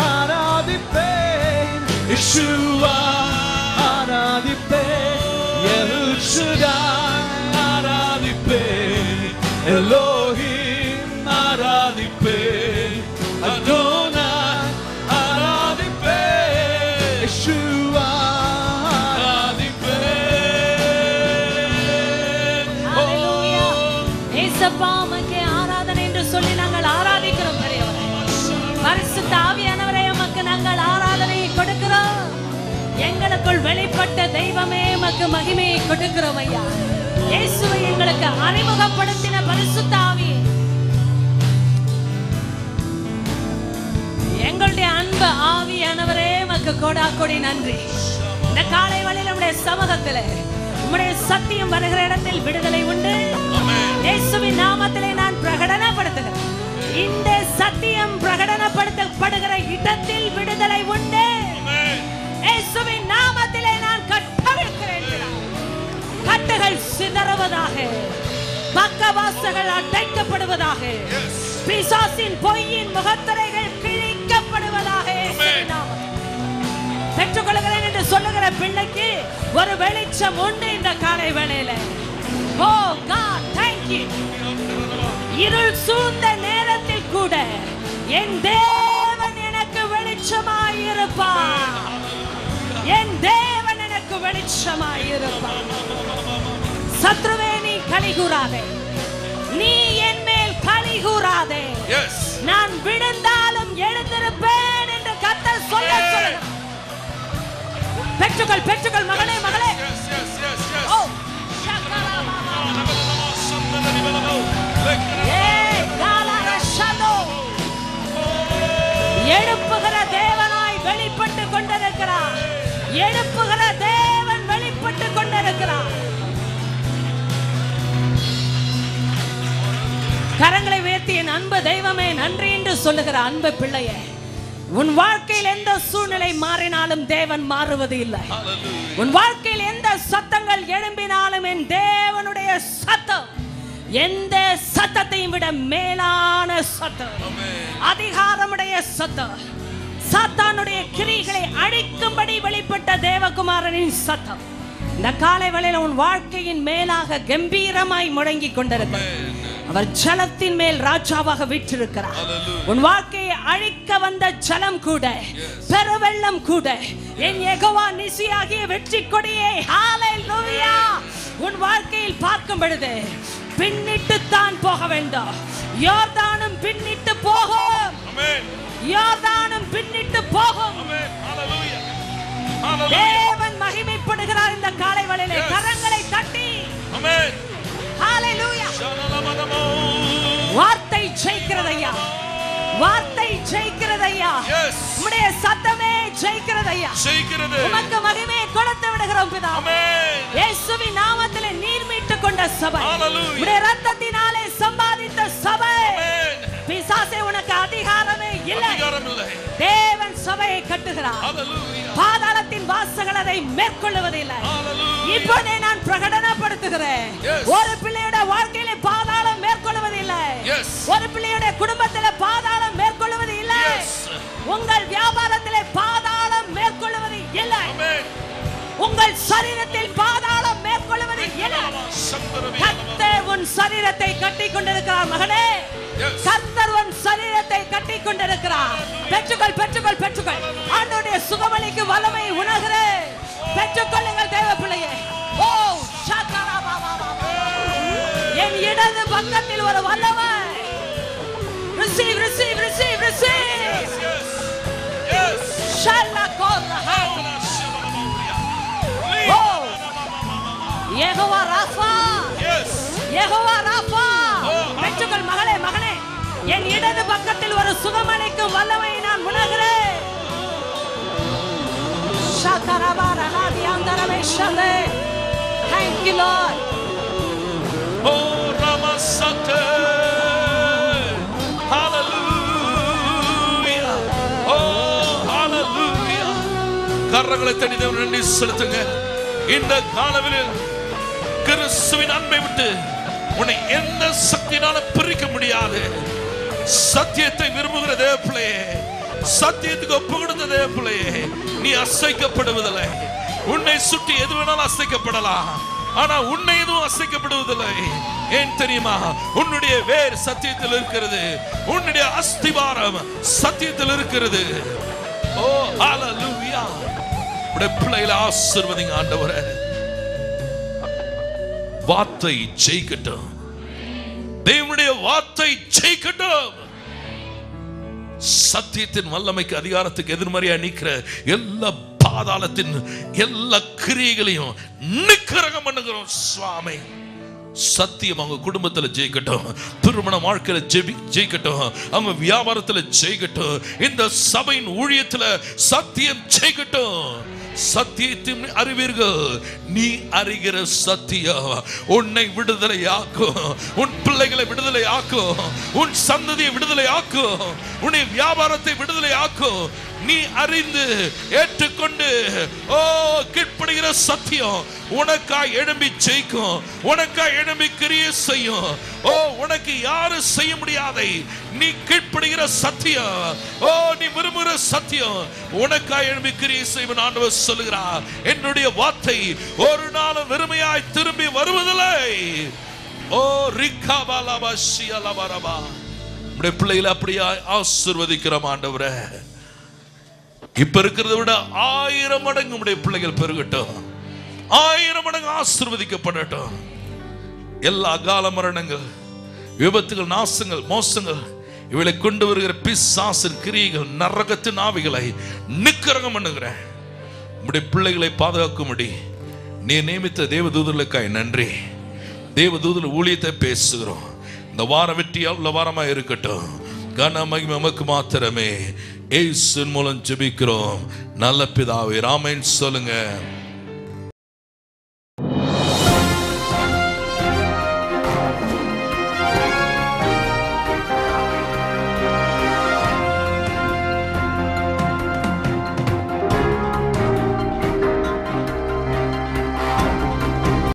ஆராதிப்பேன்,
Yeshua
ஆராதிப்பேன்,
El Shaddai ஆராதிப்பேன், Elohim ஆராதிப்பேன், Adonai ஆராதிப்பேன்,
Yeshua
ஆராதிப்பேன்.
ஹalleluya. இயேசப்பா உமக்கு ஆராதனை என்று சொல்லி நாங்கள் ஆராதிக்கிறோம். பெரியவரே, பரிசுத்த ஆவியானவரே, உமக்கு நாங்கள் ஆராதனையை கொடுக்கிறோம். எங்களுக்குள் வெளிப்பட்ட தெய்வமே உமக்கு மகிமையை கொடுக்கிறோம் ஐயா. இயேசுவை எங்களுக்கு அறிமுகப்படுத்தின பரிசுத்த ஆவி, எங்களுடைய அன்பு ஆவியானவரே உமக்கு கோடா கோடி நன்றி. இந்த காலை வேளையில உம்முடைய சமூகத்திலே உம்முடைய சத்தியம் வருகிற இடத்தில் விடுதலை உண்டு. இயேசுவின் நாமத்திலே நான் பிரகடனப்படுத்துகிறேன். இந்த சத்தியம் பிரகடனப்படுத்தப்படுகிற இடத்தில் விடுதலை உண்டு. இயேசுவின் நாமத்திலே நான் கட்டவிழ்க்கிறேன். கட்டுகள் சிதறுவதாக, பக்கவாசங்கள் அடைக்கப்படுவதாக, பிசாசின் பொய்யின் முகத்திரைகள் கிழிக்கப்படுவதாக. பெற்றுக்கொள்கிறேன் என்று சொல்லுகிற பிள்ளைக்கு ஒரு வெளிச்சம் உண்டு இந்த காலை வேளையில. ஓ காட், தேங்க் யூ. இருள் சூழ்ந்த நேரத்தில் கூட என் தேவன் எனக்கு வெளிச்சமாய் இருப்பார். என் தேவன் எனக்கு வெளிச்சமாய் இருப்பார். சத்ருவே, நீ களி கூறாதே, நீ என் மேல் களி கூறாதே. நான் விழுந்தாலும் எழுந்திருப்பேன் என்று கர்த்தர் சொல்லுகிறார். பெற்றுக்கொள், பெற்றுக்கொள் மகளே, மகளே. ஓ எழுப்புகிற தேவனாய் வெளிப்பட்டு கொண்டிருக்கிறார். எழுப்புகிற தேவன் வெளிப்பட்டு கொண்டிருக்கிறார். கரங்களை உயர்த்தி என் அன்பு தெய்வமே நன்றி என்று சொல்லுகிற அன்பு பிள்ளையே, உன் வாழ்க்கையில் எந்த சூழ்நிலை மாறினாலும் தேவன் மாறுவது இல்லை. உன் வாழ்க்கையில் எந்த சத்தங்கள் எழும்பினாலும் என் தேவனுடைய சத்தம் எந்த சத்தத்தையும் விட மேலான சத்தம், அதிகாரமுடைய சத்தம், சாத்தானுடைய கிரியைகளை அழிக்கும்படி வெளிப்பட்ட தேவகுமாரனின் சத்தம் இந்த காலை வேளையில உன் வாழ்க்கையின் மேலாக கம்பீரமாய் முழங்கி கொண்டிருக்கிறது. அவர் ஜலத்தின் மேல் ராஜாவாக வீற்றிருக்கிறார். உன் வாழ்க்கையை அழிக்க வந்த ஜலம் கூட, பெருவெள்ளம் கூட, என் யெகோவா நிசியாகிய வெற்றி கொடியே, ஹalleluya, உன் வாழ்க்கையில் பார்க்கும் பொழுது பின்னிட்டு தான் போக வேண்டும். யோர்தானும் பின்னிட்டு போகும். யோர்தானும் பின்னிட்டு போகும். தேவன் மகிமைப்படுகிறார் இந்த காலை வேளையிலே. கரங்களை தட்டி ஹalleluya. வார்த்தை ஜெயிக்கிறதையா, வார்த்தை ஜெயிக்கிறதையா, உம்முடைய சத்தமே ஜெயிக்கிறதையா. உமக்கு மகிமையை கொடுத்து விடுகிறோம் பிதாவே. இயேசுவின் நாமத்திலே நீர் மீட்டுக் கொண்ட சபை, உம்முடைய இரத்தத்தினாலே சம்பாதித்த சபை, பிசாசே உனக்கு அதிகாரமே இல்லை. தேவன் சபையை கட்டுகிறார். பாதாளத்தின் வாசகங்கள் அதை மேற்கொள்வதில்லை. இப்போதே நான் பிரகடனப்படுத்துகிறேன், ஒரு பிள்ளையோட வாழ்க்கையில பாதாளம் மேற்கொள்வதில்லை. ஒரு பிள்ளையோட குடும்பத்தில பாதாளம் மேற்கொள்வது இல்லை. உங்கள் வியாபாரத்திலே பாதாளம் மேற்கொள்வது இல்லை. உங்கள் சரீரத்தில் பாதாளம் மேற்கொள்வது இல்லை. கர்த்தர் உன் சரீரத்தை கட்டிக் கொண்டிருக்கிறார் மகனே. கர்த்தர் உன் சரீரத்தை கட்டிக் கொண்டிருக்கிறார். பெற்றுக்கொள், பெற்றுக்கொள், பெற்றுக்கொள். ஆண்டவருடைய சுகமளிக்கு வல்லமை உணர்கிறேன். பெற்றுக்கொள்ளுங்கள் தேவ பிள்ளையே. ஓ ஷாக்கரா பாபா, என் இடது பக்கத்தில் ஒரு வல்லமை. Receive, receive, receive, receive. Shalla korra. Jehovah Rapha,
yes
Jehovah Rapha.
Oh,
பெற்றுக்கொள் மகளே, மகனே. என் இடது பக்கத்தில் ஒரு சுகமளிக்கும் வல்லமையை நான் உணர்கிறேன். ஷகரபரஹாதி அந்தரவேஷலே. Thank you Lord.
Oh Ramasate. Hallelujah. Oh hallelujah. கரங்களை தட்டி தேவனுக்கு நன்றி செலுத்துங்க. இந்த காலவெளியில் கிறிஸ்துவின் அன்பை விட்டு உன்னை எந்த சக்தியினால பிரிக்க முடியாது. சத்தியத்தை விரும்புகிற தேவப்பிள்ளையே, சத்தியத்துக்கு ஒப்பு கொடுத்த தேவப்பிள்ளையே, நீ அசைக்கப்படுவதில்லை. உன்னை சுற்றி எது வேணாலும் அசைக்கப்படலாம், ஆனா உன்னை எதுவும் அசைக்கப்படுவதில்லை. ஏன் தெரியுமா? உன்னுடைய வேர் சத்தியத்தில் இருக்கிறது, உன்னுடைய அஸ்திவாரம் சத்தியத்தில் இருக்கிறது. ஓ ஹalleluya. உடைய பிள்ளைகளை ஆசீர்வதிங்க ஆண்டவரே. வார்த்தை ஜெயிக்கட்டும், தேவனுடைய வார்த்தை ஜெயிக்கட்டும். சத்தியத்தின் வல்லமைக்கு அதிகாரத்துக்கு எதிர்மறையா நிக்கிற எல்லா பாதாளத்தின் எல்லா கிரியைகளையும் நிக்கரகம் பண்ணுகிறோம் சுவாமி. சத்தியம் அவங்க குடும்பத்துல ஜெயிக்கட்டும், திருமண வாழ்க்கையில ஜெயிக்கட்டும், அவங்க வியாபாரத்துல ஜெயிக்கட்டும், இந்த சபையின் ஊழியத்துல சத்தியம் ஜெயிக்கட்டும். சத்தியத்தின் அறிவீர்கள், நீ அறிகிற சத்தியம் உன்னை விடுதலை ஆக்கும், உன் பிள்ளைகளை விடுதலை ஆக்கும், உன் சந்ததியை விடுதலை ஆக்கும், உன்னை வியாபாரத்தை விடுதலை ஆக்கும். நீ அறிந்து ஏற்றுக்கொண்டு ஓ கீழ்ப்படுகிற சத்தியம் உனக்காய் எழும்பி ஜெயிக்கும், உனக்காய் எழும்பி கிரியை செய்யும். ஓ உனக்கு யாரும் செய்ய முடியாதை நீ கீழ்ப்படுகிற சத்தியம், ஓ நீ விரும்புகிற சத்தியம் உனக்காய் எழும்பி கிரியை செய்வன் ஆண்டவர் சொல்லுகிறார். என்னுடைய வார்த்தை ஒரு நாளும் வெறுமையாய் திரும்பி வருவதில்லை. ஓ ரிகாபாலபஷியலபரபா. நம்முடைய பிள்ளைகளை அப்படியே ஆசீர்வதிக்கிறோம் ஆண்டவரே. இப்ப இருக்கிறத விட 1000 மடங்கு நம்முடைய பிள்ளைகள் பெருகட்டும், 1000 மடங்கு ஆசீர்வதிக்கப்படட்டும். எல்லா அகால மரணங்கள், விபத்துகள், நாசங்கள், மோசங்கள் இவளை கொண்டு வருகிற பிசாசின் கிரியைகள், நரகத்தின் ஆவிகளை நிக்கரகம் பண்ணுகிறேன். நம்முடைய பிள்ளைகளை பாதுகாக்கும்படி நீ நியமித்த தேவதூதர்களுக்காய் நன்றி. தேவதூதர் ஊழியத்தை பேசுகிறோம். இந்த வாரம் வெற்றியுள்ள வாரமா இருக்கட்டும். கன மகிமை உமக்கு மாத்திரமே. இயேசுவின் மூலம் ஜெபிக்கிறோம் நல்ல பிதாவே, ஆமென் சொல்லுங்க.